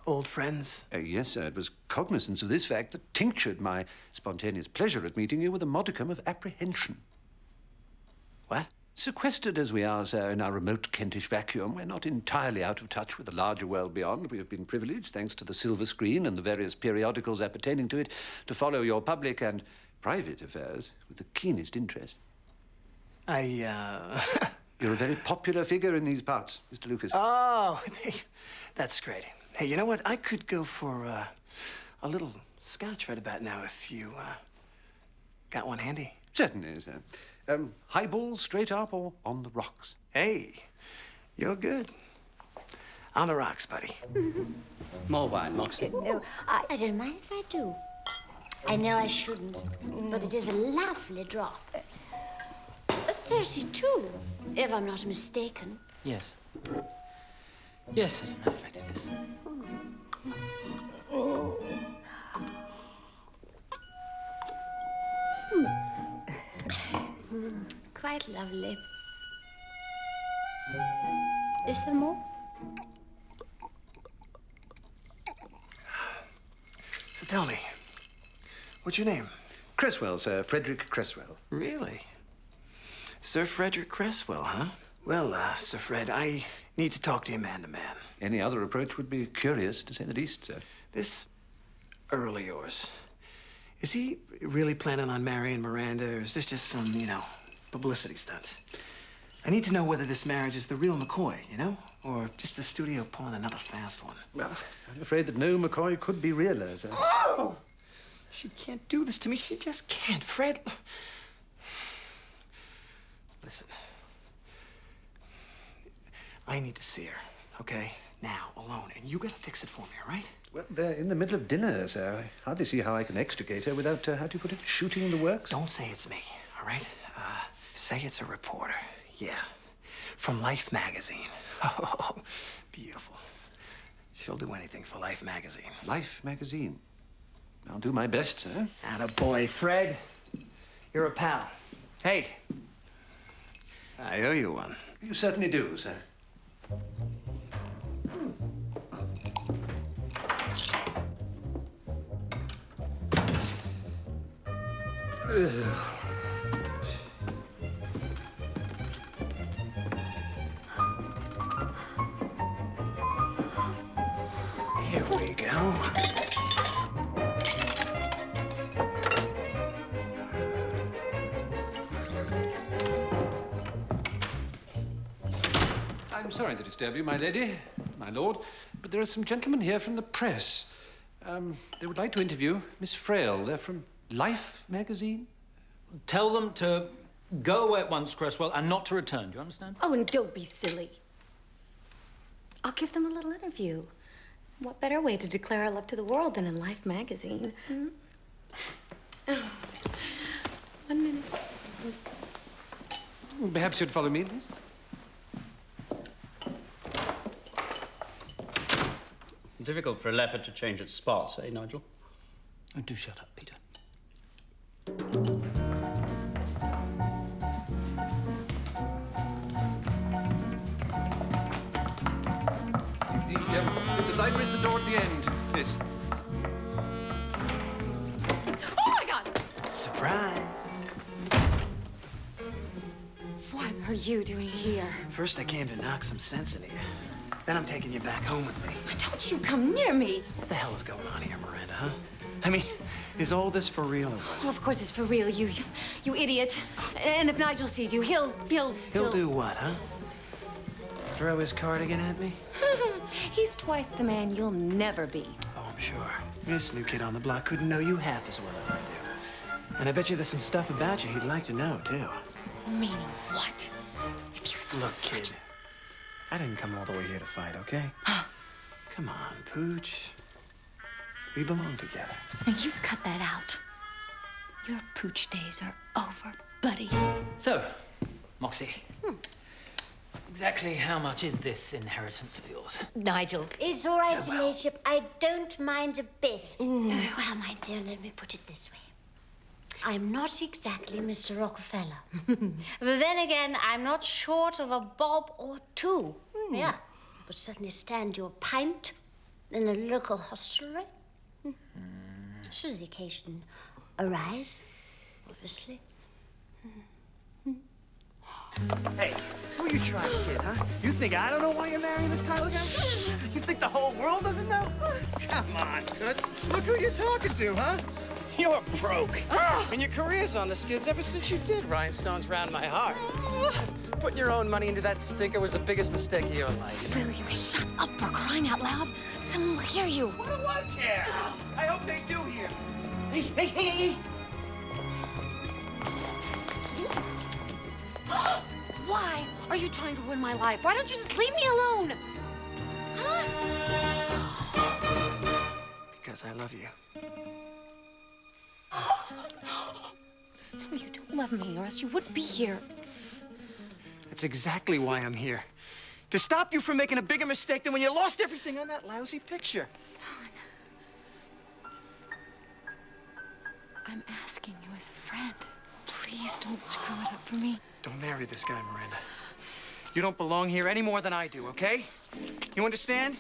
old friends. Yes, sir. It was cognizance of this fact that tinctured my spontaneous pleasure at meeting you with a modicum of apprehension. What? Sequestered as we are, sir, in our remote Kentish vacuum, we're not entirely out of touch with the larger world beyond. We have been privileged, thanks to the silver screen and the various periodicals appertaining to it, to follow your public and private affairs with the keenest interest. You're a very popular figure in these parts, Mr. Lucas. Oh, that's great. Hey, you know what? I could go for a little scotch right about now if you got one handy. Certainly, sir. Highball, straight up, or on the rocks? Hey, you're good. On the rocks, buddy. More wine, Moxie. No, I don't mind if I do. I know I shouldn't, but it is a lovely drop. 32, if I'm not mistaken. Yes. Yes, as a matter of fact, it is. Quite lovely. Is there more? So tell me, what's your name? Cresswell, sir. Frederick Cresswell. Really? Sir Frederick Cresswell, huh? Well, Sir Fred, I need to talk to you man to man. Any other approach would be curious, to say the least, sir. This Earl of yours, is he really planning on marrying Miranda, or is this just some, publicity stunt? I need to know whether this marriage is the real McCoy, or just the studio pulling another fast one. Well, I'm afraid that no McCoy could be realer, sir. Oh! She can't do this to me. She just can't. Fred. Listen. I need to see her, okay? now, alone, and you gotta fix it for me, all right? Well, they're in the middle of dinner, sir. I hardly see how I can extricate her without, how do you put it, shooting in the works? Don't say it's me, all right? Say it's a reporter. Yeah. From Life magazine. Oh, beautiful. She'll do anything for Life magazine. Life magazine? I'll do my best, sir. Attaboy, Fred. You're a pal. Hey. I owe you one. You certainly do, sir. Here we go. I'm sorry to disturb you, my lady, my lord, but there are some gentlemen here from the press. They would like to interview Miss Frail. They're from Life magazine. Tell them to go away at once, Cresswell, and not to return. Do you understand? Oh, and don't be silly. I'll give them a little interview. What better way to declare our love to the world than in Life magazine? Hmm? Oh. 1 minute. Perhaps you'd follow me, please. Difficult for a leopard to change its spots, eh, Nigel? Oh, do shut up, Peter. The library's the door at the end. Yes. Oh, my God! Surprise. What are you doing here? First, I came to knock some sense into you. Then I'm taking you back home with me. Don't you come near me. What the hell is going on here, Miranda, huh? I mean, is all this for real or what? Well, of course it's for real, you idiot. And if Nigel sees you, he'll He'll do what, huh? Throw his cardigan at me? He's twice the man you'll never be. Oh, I'm sure. This new kid on the block couldn't know you half as well as I do. And I bet you there's some stuff about you he'd like to know, too. Meaning what? If you saw Look, kid, I didn't come all the way here to fight, okay? Come on, Pooch. We belong together. Now, you cut that out. Your pooch days are over, buddy. So, Moxie. Exactly how much is this inheritance of yours? Nigel. It's all right, Your Lordship. I don't mind a bit. Well, my dear, let me put it this way. I'm not exactly Mr. Rockefeller. But then again, I'm not short of a bob or two. Yeah. But certainly stand your pint in a local hostelry. Should the occasion arise, obviously. Hey, who are you trying to kid, huh? You think I don't know why you're marrying this Tyler guy? You think the whole world doesn't know? Come on, Toots. Look who you're talking to, huh? You're broke. And your career's on the skids ever since you did Rhinestones Round My Heart. Putting your own money into that stinker was the biggest mistake of your life. Will you shut up, for crying out loud? Someone will hear you. What do I care? I hope they do hear. Hey. Why are you trying to ruin my life? Why don't you just leave me alone? Huh? Because I love you. No, you don't love me, or else you wouldn't be here. That's exactly why I'm here. To stop you from making a bigger mistake than when you lost everything on that lousy picture. I'm asking you as a friend. Please don't screw it up for me. Don't marry this guy, Miranda. You don't belong here any more than I do, okay? You understand?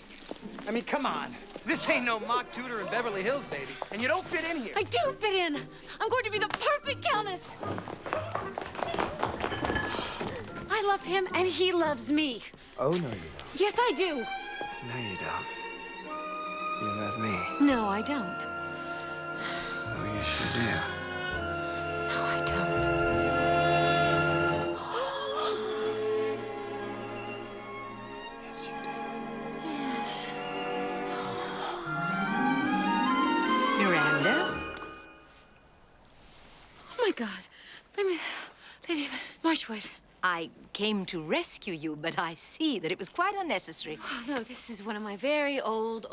I mean, come on. This ain't no mock tutor in Beverly Hills, baby. And you don't fit in here. I do fit in. I'm going to be the perfect countess. I love him, and he loves me. Oh, no, you don't. Yes, I do. No, you don't. You love me. No, I don't. Oh, yes, you do. No, I don't. Yes, you do. Yes. Miranda? Oh, my God. Lady Marchwood. I came to rescue you, but I see that it was quite unnecessary. Oh, no, this is one of my very old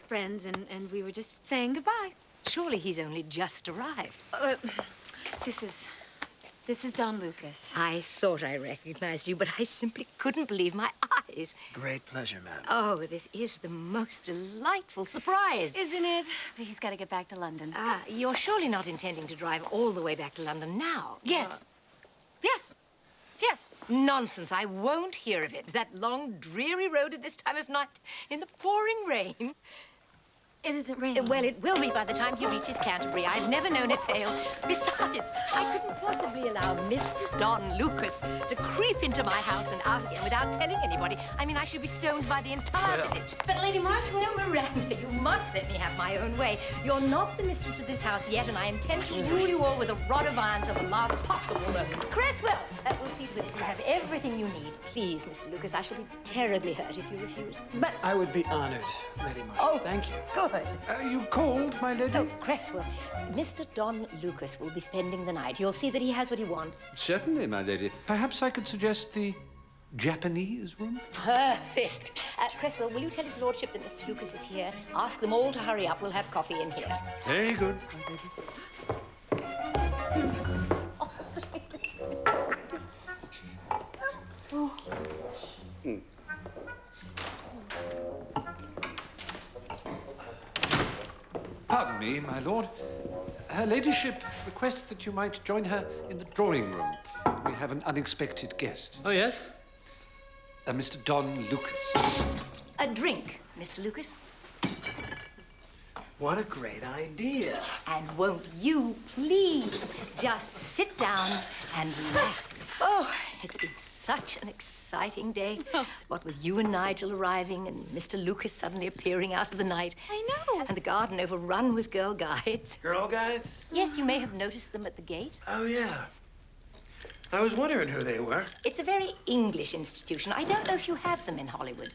friends, and we were just saying goodbye. Surely he's only just arrived. This is Don Lucas. I thought I recognized you, but I simply couldn't believe my eyes. Great pleasure, ma'am. Oh, this is the most delightful surprise. Isn't it? But he's got to get back to London. You're surely not intending to drive all the way back to London now? Yes. Yes. Nonsense. I won't hear of it. That long, dreary road at this time of night in the pouring rain. It isn't raining. Well, it will be by the time he reaches Canterbury. I've never known it fail. Besides, I couldn't possibly allow Miss Don Lucas to creep into my house and out again without telling anybody. I mean, I should be stoned by the entire village. But Lady Marshwood... No, Miranda, you must let me have my own way. You're not the mistress of this house yet, and I intend to rule you all with a rod of iron till the last possible moment. Cresswell, we'll see to it that you have everything you need. Please, Mr. Lucas, I shall be terribly hurt if you refuse. But... I would be honored, Lady Marshwood. Oh, thank you. Good. You called, my lady? Oh, Cresswell, Mr. Don Lucas will be spending the night. You'll see that he has what he wants. Certainly, my lady. Perhaps I could suggest the Japanese room? Perfect. Cresswell, will you tell his lordship that Mr. Lucas is here? Ask them all to hurry up. We'll have coffee in here. Very good. Pardon me, my lord. Her ladyship requests that you might join her in the drawing room. We have an unexpected guest. Oh, yes? Mr. Don Lucas. A drink, Mr. Lucas. What a great idea. And won't you please just sit down and relax? Oh, it's been such an exciting day. What with you and Nigel arriving and Mr. Lucas suddenly appearing out of the night. I know. And the garden overrun with girl guides. Girl guides? Yes, you may have noticed them at the gate. Oh, yeah. I was wondering who they were. It's a very English institution. I don't know if you have them in Hollywood.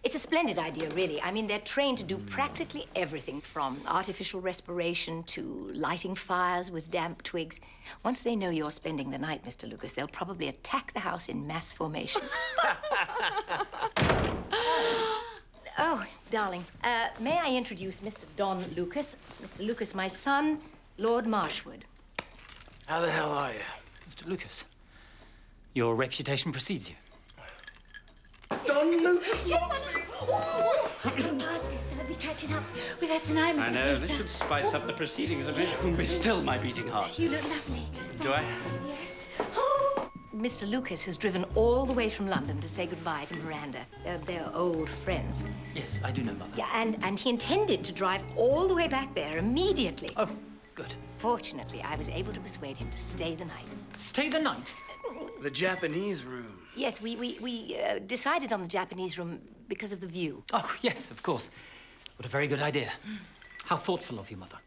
It's a splendid idea, really. I mean, they're trained to do practically everything from artificial respiration to lighting fires with damp twigs. Once they know you're spending the night, Mr. Lucas, they'll probably attack the house in mass formation. Oh, darling, may I introduce Mr. Don Lucas? Mr. Lucas, my son, Lord Marshwood. How the hell are you? Mr. Lucas, your reputation precedes you. Don Lucas, Moxie! I'll be catching up with her tonight, Mr. I know, Peter. this should spice up the proceedings a bit. Be still my beating heart. You look lovely. Do I? Mr. Lucas has driven all the way from London to say goodbye to Miranda. They're old friends. Yes, I do know, Mother. Yeah, and he intended to drive all the way back there immediately. Oh, good. Fortunately, I was able to persuade him to stay the night. Stay the night? The Japanese room. Yes, we decided on the Japanese room because of the view. Oh, yes, of course. What a very good idea. How thoughtful of you, Mother.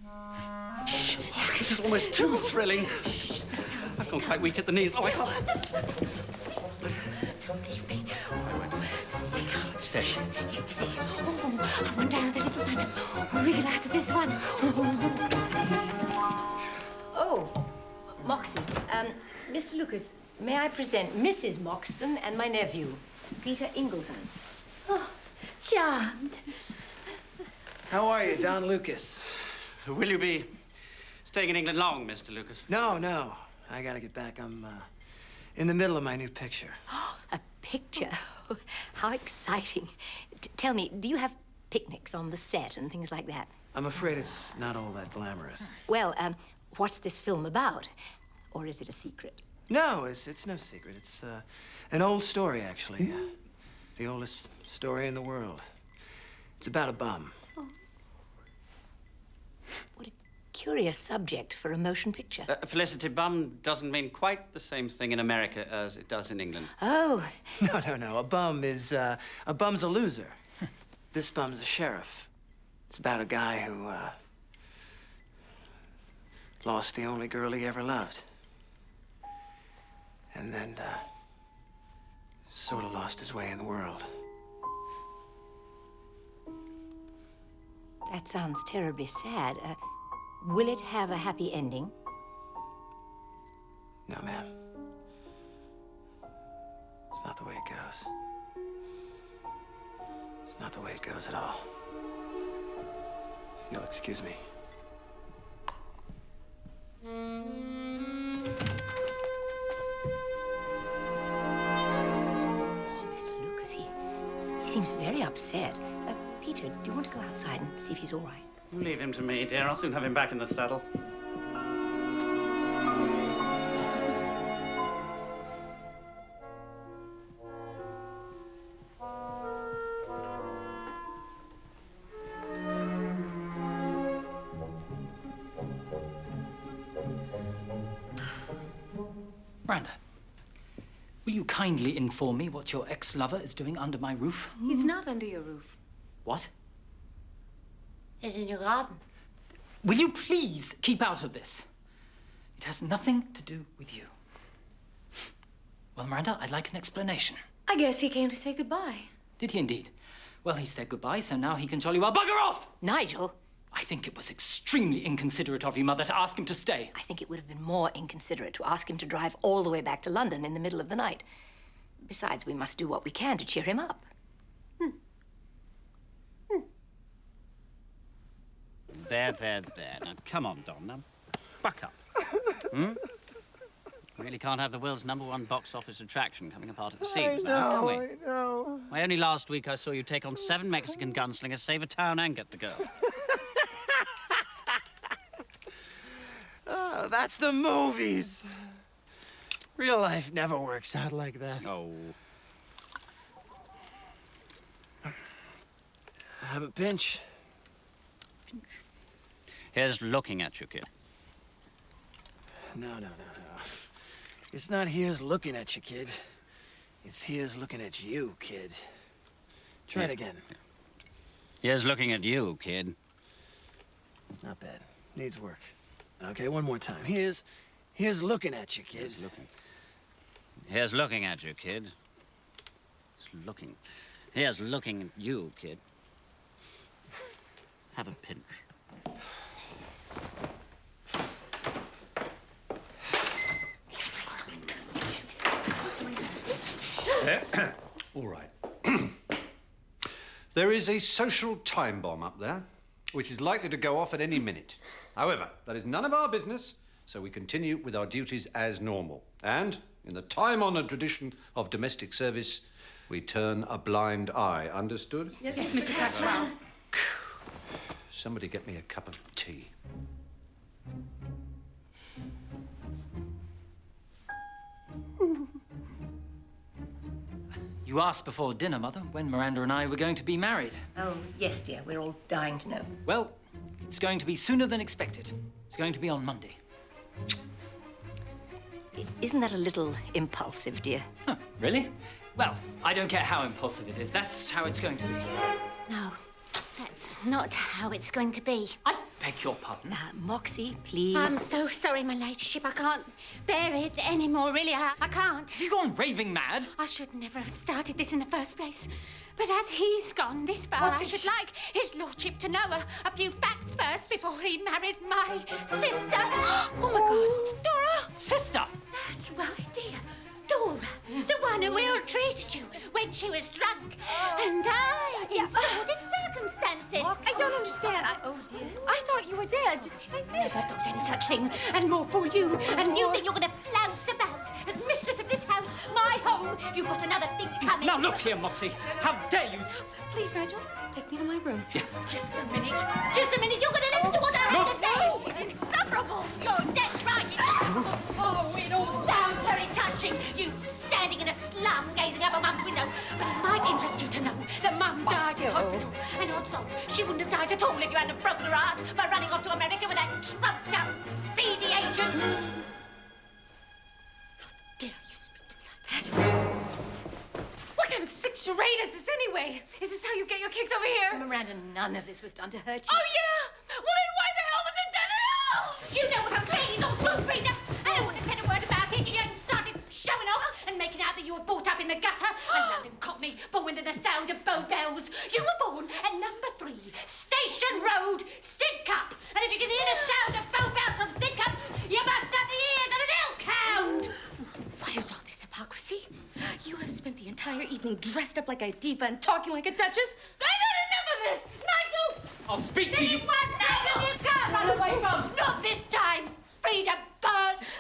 Oh, this is almost too thrilling. I've gone quite weak at the knees. Oh, I can't. Don't leave me. Stay. Yes, I went down the little light. Realize this one. Oh, Moxie. Mr. Lucas, may I present Mrs. Moxton and my nephew, Peter Ingleton. Oh, charmed. How are you, Don Lucas? Will you be staying in England long, Mr. Lucas? No. I gotta get back. I'm in the middle of my new picture. A picture? How exciting. Tell me, do you have picnics on the set and things like that? I'm afraid it's not all that glamorous. Well, what's this film about? Or is it a secret? No, it's no secret. It's an old story, actually. The oldest story in the world. It's about a bum. What a curious subject for a motion picture. Felicity, bum doesn't mean quite the same thing in America as it does in England. Oh. No. A bum's a loser. This bum's a sheriff. It's about a guy who lost the only girl he ever loved. And then sort of lost his way in the world. That sounds terribly sad. Will it have a happy ending? No, ma'am. It's not the way it goes. It's not the way it goes at all. You'll excuse me. Oh, Mr. Lucas, he seems very upset. Peter, do you want to go outside and see if he's all right? Leave him to me, dear. I'll soon have him back in the saddle. Miranda, will you kindly inform me what your ex-lover is doing under my roof? He's not under your roof. What? He's in your garden. Will you please keep out of this? It has nothing to do with you. Well, Miranda, I'd like an explanation. I guess he came to say goodbye. Did he indeed? Well, he said goodbye, so now he can jolly well bugger off! Nigel? I think it was extremely inconsiderate of you, Mother, to ask him to stay. I think it would have been more inconsiderate to ask him to drive all the way back to London in the middle of the night. Besides, we must do what we can to cheer him up. There. Now, come on, Don. Now, buck up. Really can't have the world's #1 box office attraction coming apart at the seams now, can we? I know. Why, only last week I saw you take on 7 Mexican gunslingers, save a town, and get the girl. Oh, that's the movies. Real life never works out like that. Oh. Have a pinch. Here's looking at you, kid. No. It's not here's looking at you, kid. It's here's looking at you, kid. Try it again. Here's looking at you, kid. Not bad. Needs work. Okay, one more time. Here's looking at you, kid. Here's looking at you, kid. Here's looking at you, kid. Have a pinch. All right. There is a social time bomb up there, which is likely to go off at any minute. However, that is none of our business, so we continue with our duties as normal. And, in the time-honored tradition of domestic service, we turn a blind eye. Understood? Yes, Mr. Cresswell. Somebody get me a cup of tea. You asked before dinner, Mother, when Miranda and I were going to be married. Oh, yes, dear. We're all dying to know. Well, it's going to be sooner than expected. It's going to be on Monday. Isn't that a little impulsive, dear? Huh, really? Well, I don't care how impulsive it is. That's how it's going to be. No, that's not how it's going to be. I beg your pardon? Moxie, please. I'm so sorry, my ladyship. I can't bear it anymore, really. I can't. Have you gone raving mad? I should never have started this in the first place. But as he's gone this far, I should like his lordship to know a few facts first before he marries my sister. Oh, my God. Dora! Sister! That's right, dear. Dora, the one who ill-treated you when she was drunk and died in sordid circumstances. I don't understand. I thought you were dead. I never thought any such thing. And more for you. And you think you're going to flounce about as mistress of this house, my home. You've got another thing coming. Now, look here, Moxie. How dare you? Please, Nigel, take me to my room. Yes. Just a minute. Just a minute. You're going to listen to what I have to say. It's insufferable. You're dead right. Oh, it all sounds very touching. You standing in a slum gazing out of Mum's window. But it might interest you to know that Mum died in hospital. And odds on, she wouldn't have died at all if you hadn't broken her heart by running off to America with that trumped-up, seedy agent. How dare you speak to me like that? What kind of sick charade is this anyway? Is this how you get your kicks over here? Miranda, none of this was done to hurt you. Oh, yeah? Well, then why the hell was it done at all? You know what I'm saying, he's all food breeder. I don't want to say a word about it if you hadn't started showing off and making out that you were brought up in the gutter and London caught me born within the sound of bow bells. You were born at number 3, Station Road, Sidcup. And if you can hear the sound of bow bells from Sidcup, you must have the ears of an elk hound. All dressed up like a diva and talking like a duchess. I've had enough of this! Nigel! I'll speak to you. This is one Nigel you can't run away from! Not this time! Frida Birch!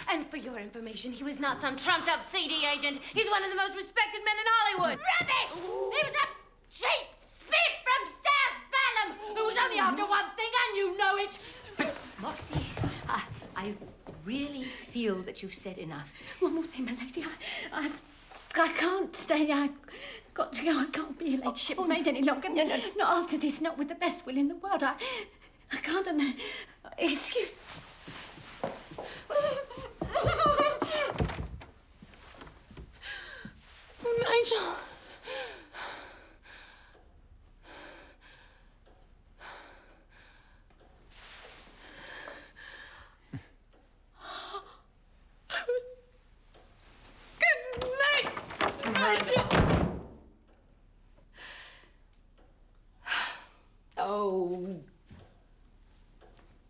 And for your information, he was not some trumped-up CD agent. He's one of the most respected men in Hollywood. Rubbish! He was a cheap spit from South Balham who was only after one thing, and you know it. Moxie, I really feel that you've said enough. One more thing, my lady. I can't stay. I've got to go. I can't be your ladyship's maid any longer. No. Not after this. Not with the best will in the world. I can't. Excuse. Nigel. Good night, Nigel. Oh,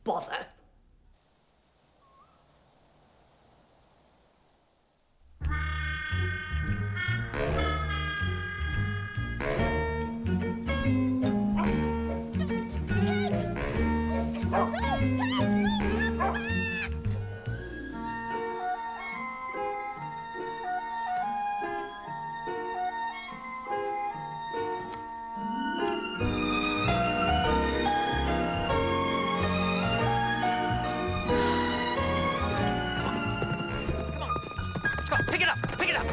bother. Pick it up! Pick it up!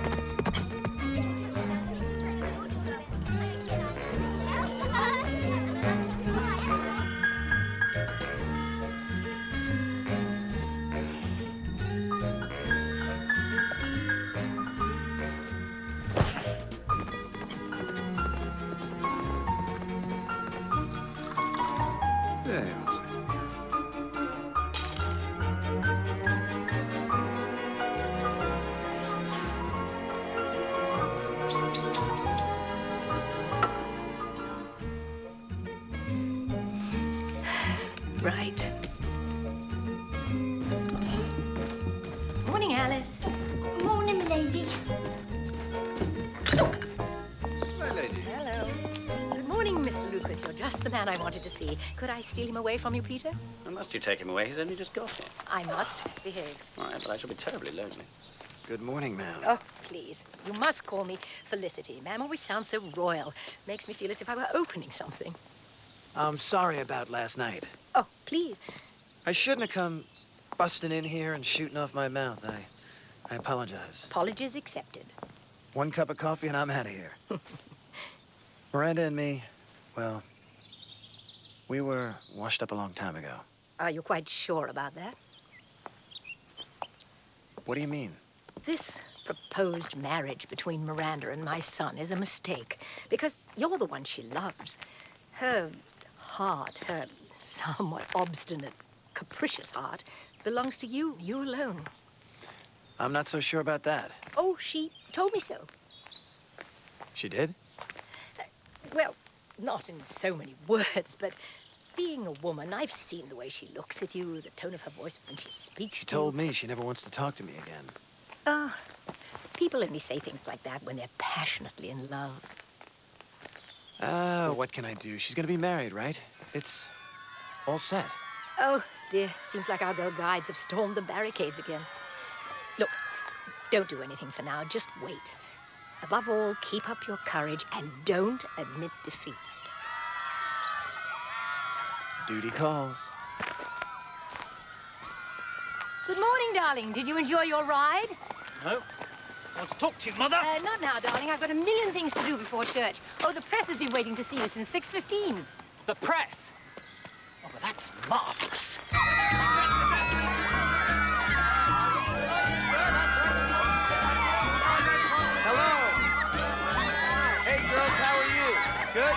There you are, sir. Right. Morning, Alice. Morning, milady. My lady. Hello. Good morning, Mr. Lucas. You're just the man I wanted to see. Could I steal him away from you, Peter? Well, must you take him away? He's only just got here. I must. Behave. All right, but I shall be terribly lonely. Good morning, ma'am. Oh, please. You must call me Felicity. Ma'am always sounds so royal. Makes me feel as if I were opening something. I'm sorry about last night. Oh, please. I shouldn't have come busting in here and shooting off my mouth. I apologize. Apologies accepted. One cup of coffee and I'm out of here. Miranda and me, well, we were washed up a long time ago. Are you quite sure about that? What do you mean? This proposed marriage between Miranda and my son is a mistake because you're the one she loves. Her heart, her somewhat obstinate, capricious heart, belongs to you alone. I'm not so sure about that. Oh, she told me so. She did? Well, not in so many words, but being a woman, I've seen the way she looks at you, the tone of her voice when she speaks She to you. told me she never wants to talk to me again. Ah, people only say things like that when they're passionately in love. What can I do? She's gonna be married, right? It's all set. Oh, dear. Seems like our girl guides have stormed the barricades again. Look, don't do anything for now. Just wait. Above all, keep up your courage and don't admit defeat. Duty calls. Good morning, darling. Did you enjoy your ride? No. I want to talk to you, Mother. Not now, darling. I've got a million things to do before church. Oh, the press has been waiting to see you since 6:15. The press? Oh, but that's marvelous. Hello. Hey, girls, how are you? Good?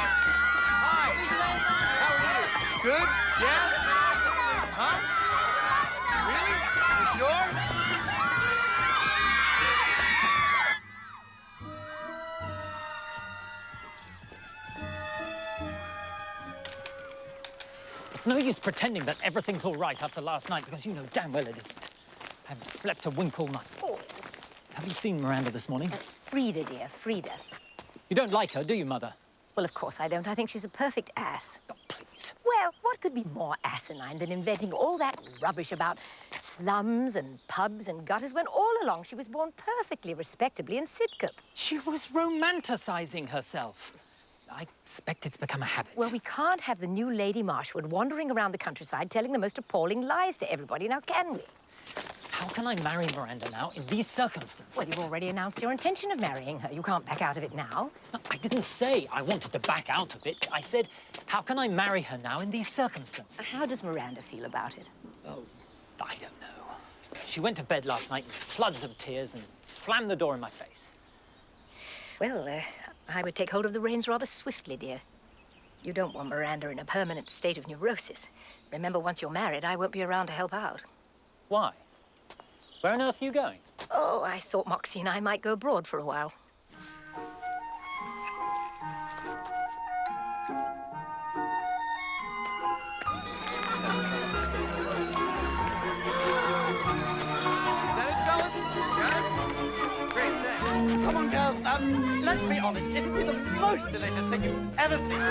Hi. How are you? Good? Yeah? Huh? Really? You sure? It's no use pretending that everything's all right after last night, because you know damn well it isn't. I haven't slept a wink all night. Oh. Have you seen Miranda this morning? Frida, dear, Frida. You don't like her, do you, Mother? Well, of course I don't. I think she's a perfect ass. Oh, please. Well, what could be more asinine than inventing all that rubbish about slums and pubs and gutters when all along she was born perfectly respectably in Sidcup? She was romanticizing herself. I expect it's become a habit. Well, we can't have the new Lady Marshwood wandering around the countryside telling the most appalling lies to everybody, now can we? How can I marry Miranda now in these circumstances? Well, you've already announced your intention of marrying her. You can't back out of it now. No, I didn't say I wanted to back out of it. I said, how can I marry her now in these circumstances? How does Miranda feel about it? Oh, I don't know. She went to bed last night in floods of tears and slammed the door in my face. Well, I would take hold of the reins rather swiftly, dear. You don't want Miranda in a permanent state of neurosis. Remember, once you're married, I won't be around to help out. Why? Where on earth are you going? Oh, I thought Moxie and I might go abroad for a while. Come on, girls. Let's be honest. Isn't he the most delicious thing you've ever seen?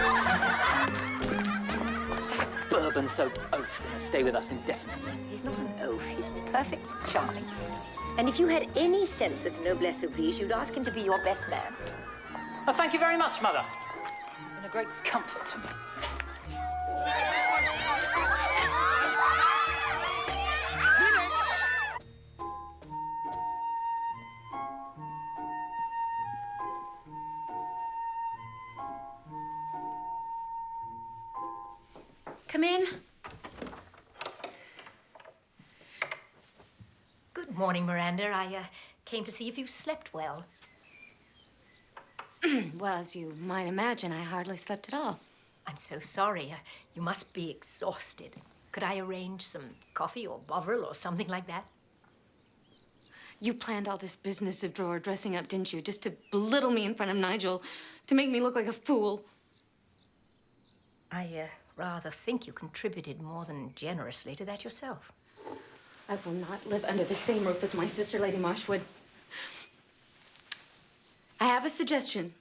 Is that bourbon-soaked oaf going to stay with us indefinitely? He's not an oaf. He's perfectly charming. And if you had any sense of noblesse oblige, you'd ask him to be your best man. Oh, thank you very much, Mother. Been a great comfort to me. Come in. Good morning, Miranda. I came to see if you slept well. Well, as you might imagine, I hardly slept at all. I'm so sorry. You must be exhausted. Could I arrange some coffee or bovril or something like that? You planned all this business of drawer dressing up, didn't you? Just to belittle me in front of Nigel, to make me look like a fool. I rather think you contributed more than generously to that yourself. I will not live under the same roof as my sister, Lady Marshwood. I have a suggestion.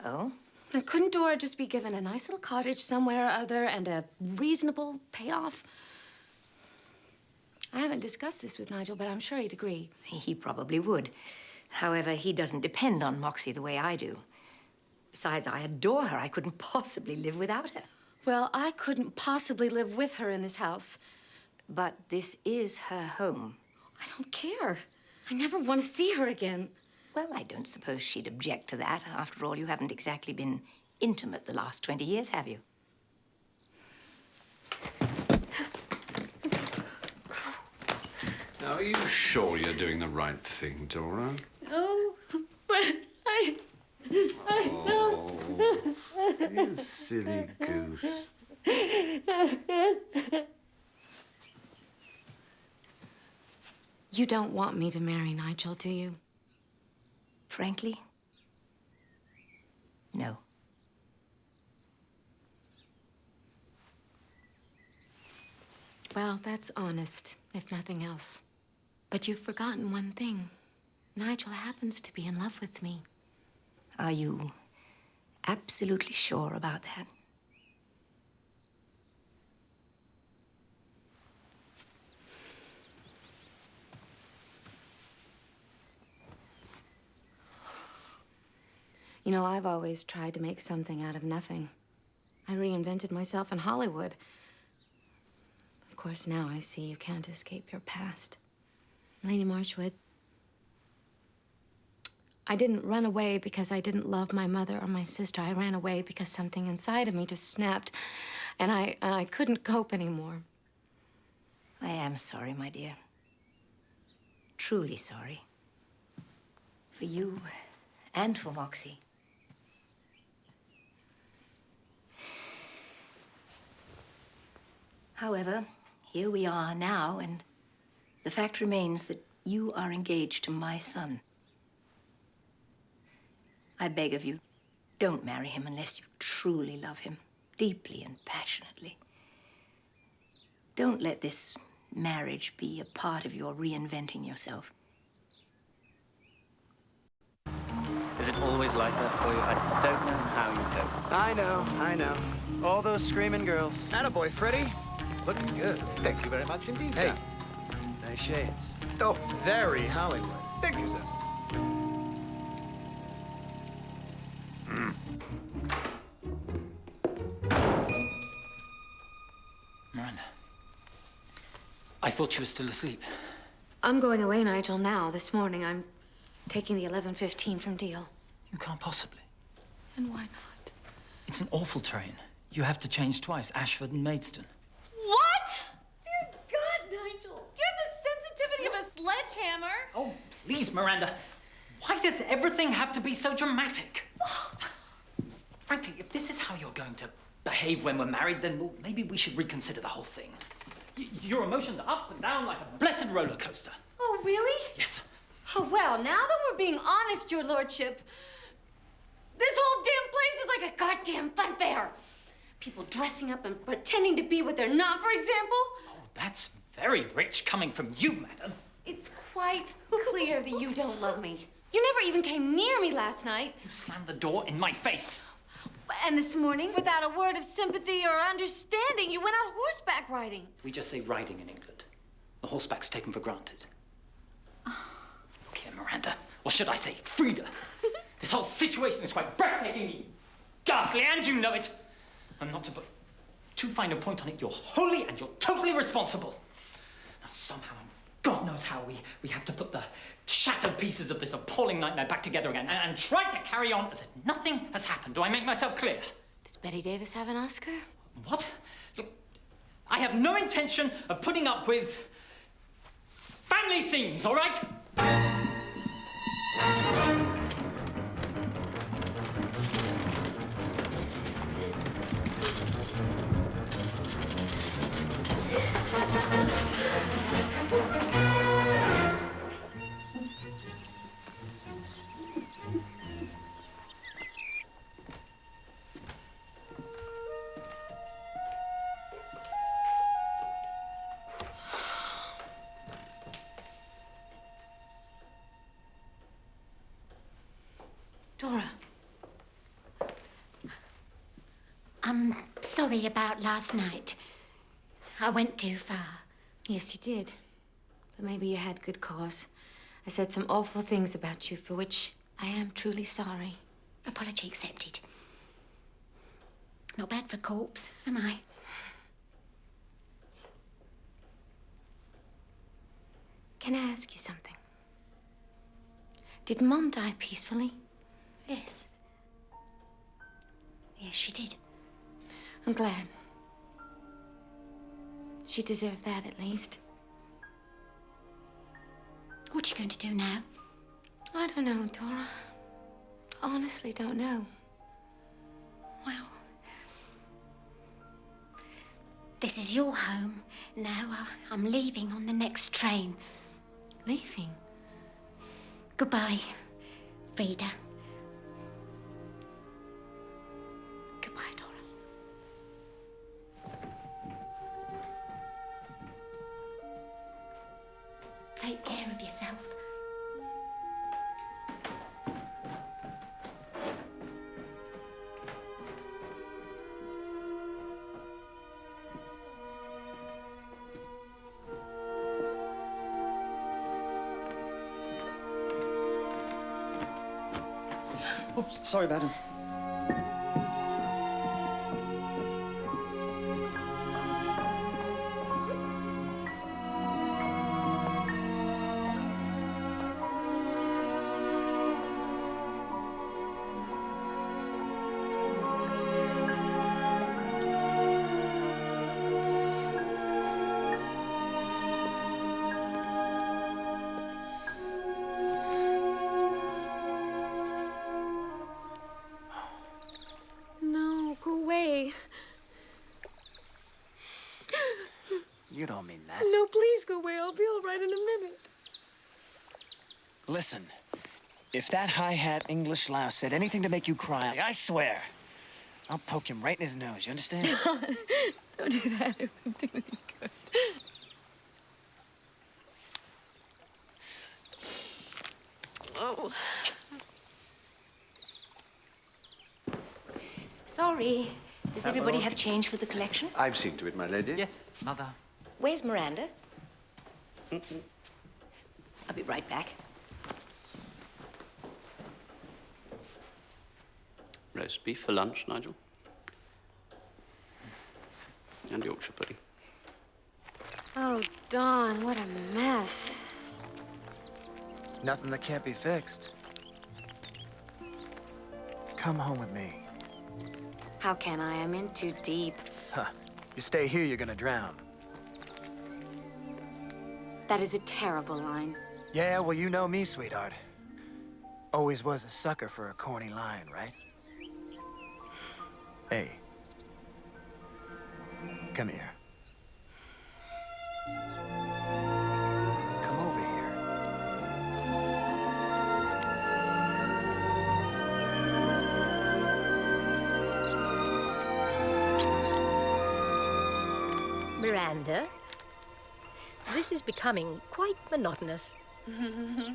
Oh? Now, couldn't Dora just be given a nice little cottage somewhere or other and a reasonable payoff? I haven't discussed this with Nigel, but I'm sure he'd agree. He probably would. However, he doesn't depend on Moxie the way I do. Besides, I adore her. I couldn't possibly live without her. Well, I couldn't possibly live with her in this house. But this is her home. I don't care. I never want to see her again. Well, I don't suppose she'd object to that. After all, you haven't exactly been intimate the last 20 years, have you? Now, are you sure you're doing the right thing, Dora? Oh, but I Oh, you silly goose. You don't want me to marry Nigel, do you? Frankly, no. Well, that's honest, if nothing else. But you've forgotten one thing. Nigel happens to be in love with me. Are you absolutely sure about that? You know, I've always tried to make something out of nothing. I reinvented myself in Hollywood. Of course, now I see you can't escape your past. Lady Marshwood, I didn't run away because I didn't love my mother or my sister. I ran away because something inside of me just snapped, and I couldn't cope anymore. I am sorry, my dear. Truly sorry. For you and for Moxie. However, here we are now, and the fact remains that you are engaged to my son. I beg of you, don't marry him unless you truly love him, deeply and passionately. Don't let this marriage be a part of your reinventing yourself. Is it always like that for you? I don't know how you cope. I know. All those screaming girls. Attaboy, Freddie. Looking good. Thank you very much indeed, Hey, sir. nice shades. Oh, Very Hollywood. thank you, sir. Miranda. I thought you were still asleep. I'm going away, Nigel, now, this morning. I'm taking the 11:15 from Deal. You can't possibly. And why not? It's an awful train. You have to change twice, Ashford and Maidstone. What? Dear God, Nigel. You have the sensitivity of a sledgehammer. Oh, please, Miranda. Why does everything have to be so dramatic? Frankly, if this is how you're going to behave when we're married, then maybe we should reconsider the whole thing. Your emotions are up and down like a blessed roller coaster. Oh, really? Yes. Oh, well, now that we're being honest, your lordship, this whole damn place is like a goddamn fun fair. People dressing up and pretending to be what they're not, for example. Oh, that's very rich coming from you, madam. It's quite clear that you don't love me. You never even came near me last night. You slammed the door in my face. And this morning, without a word of sympathy or understanding, you went out horseback riding. We just say riding in England. The horseback's taken for granted. Look here, Miranda. Or should I say, Frida. This whole situation is quite breathtakingly ghastly, and you know it. I'm not to put too fine a point on it. You're wholly and you're totally responsible. Now, somehow, God knows how, we have to put the shattered pieces of this appalling nightmare back together again and try to carry on as if nothing has happened. Do I make myself clear? Does Betty Davis have an Oscar? What? Look, I have no intention of putting up with family scenes, all right? Dora. I'm sorry about last night. I went too far. Yes, you did. But maybe you had good cause. I said some awful things about you for which I am truly sorry. Apology accepted. Not bad for a corpse, am I? Can I ask you something? Did Mom die peacefully? Yes. Yes, she did. I'm glad. She deserved that, at least. What are you going to do now? I don't know, Dora. Honestly, don't know. Well, this is your home. Now I'm leaving on the next train. Leaving? Goodbye, Frida. Goodbye, Dora. Take care of yourself. Oops, sorry, madam. No, go away. You don't mean that. No, please go away. I'll be all right in a minute. Listen, if that high-hat English louse said anything to make you cry, I swear, I'll poke him right in his nose, you understand? Don't do that. It won't do any good. Oh. Sorry. Does everybody have change for the collection? I've seen to it, my lady. Yes, Mother. Where's Miranda? I'll be right back. Roast beef for lunch, Nigel. And Yorkshire pudding. Oh, Don, what a mess. Nothing that can't be fixed. Come home with me. How can I? I'm in too deep. Huh. You stay here, you're gonna drown. That is a terrible line. Yeah, well, you know me, sweetheart. Always was a sucker for a corny line, right? Hey. Come here. Come over here. Miranda, this is becoming quite monotonous. Miranda!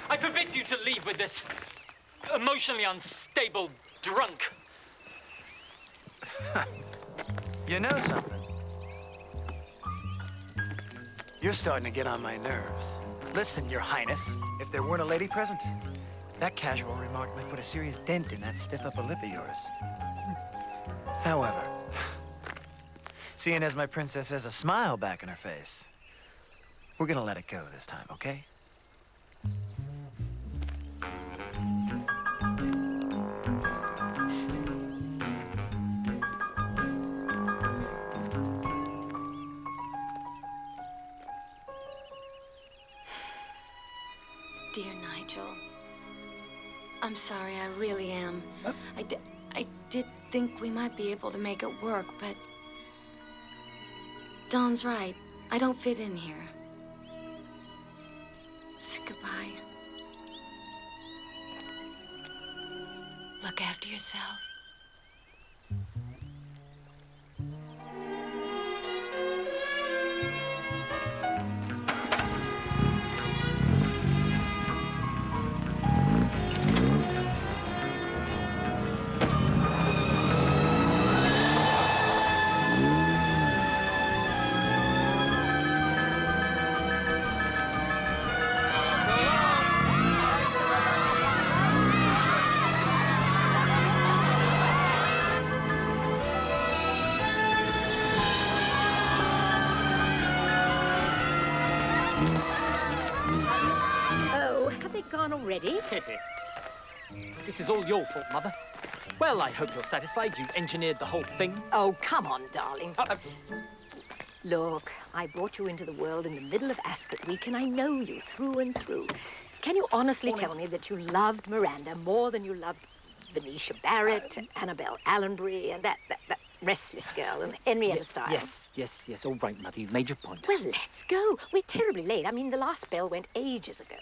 I forbid you to leave with this emotionally unstable drunk. You know something? You're starting to get on my nerves. Listen, Your Highness, if there weren't a lady present, that casual remark might put a serious dent in that stiff upper lip of yours. However, seeing as my princess has a smile back in her face, we're gonna let it go this time, okay? Dear Nigel, I'm sorry, I really am. I did think we might be able to make it work, but Don's right. I don't fit in here. So goodbye. Look after yourself. Oh, have they gone already? Pity. This is all your fault, Mother. Well, I hope you're satisfied. You engineered the whole thing. Oh, come on, darling. Look, I brought you into the world in the middle of Ascot Week, and I know you through and through. Can you honestly tell me that you loved Miranda more than you loved Venetia Barrett, Annabelle Allenbury, and that restless girl, and Henrietta Stiles? Yes. All right, Mother. You've made your point. Well, let's go. We're terribly late. I mean, the last bell went ages ago.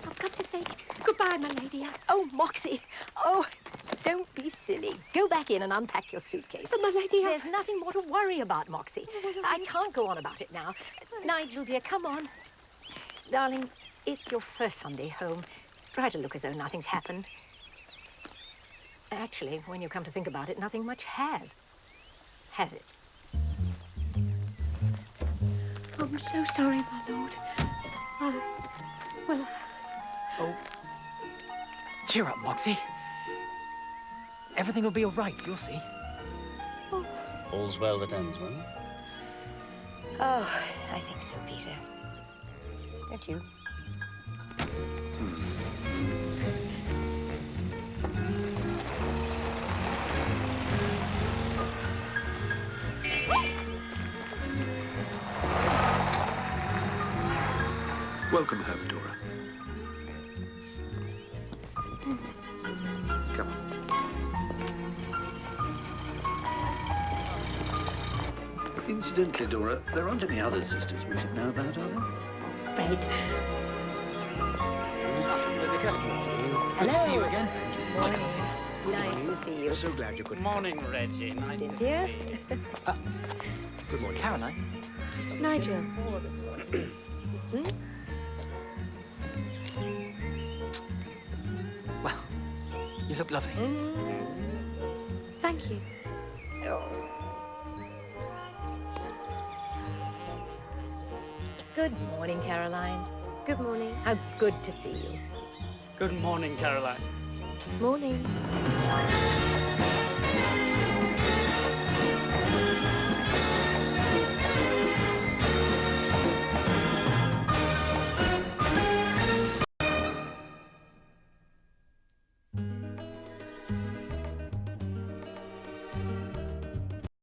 I've got to say goodbye, my lady. Oh, Moxie. Oh, don't be silly. Go back in and unpack your suitcase. But, my lady, There's nothing more to worry about, Moxie. I can't go on about it now. Nigel, dear, come on. Darling, it's your first Sunday home. Try to look as though nothing's happened. Actually, when you come to think about it, nothing much has. Has it? I'm so sorry, my lord. Well... Oh. Cheer up, Moxie. Everything will be all right, you'll see. All's well that ends well. Oh, I think so, Peter. Don't you? Welcome home, Dora. Come on. Incidentally, Dora, there aren't any other sisters we should know about, are there? Afraid. Good to see you again. This is my cousin Peter. Nice to see you. So glad you could. Morning, Reggie. Nice Cynthia. to see you. Good morning, Caroline. Nigel. This morning. Well, you look lovely. Thank you. Good morning, Caroline. Good morning. How good to see you. Good morning, Caroline. Morning.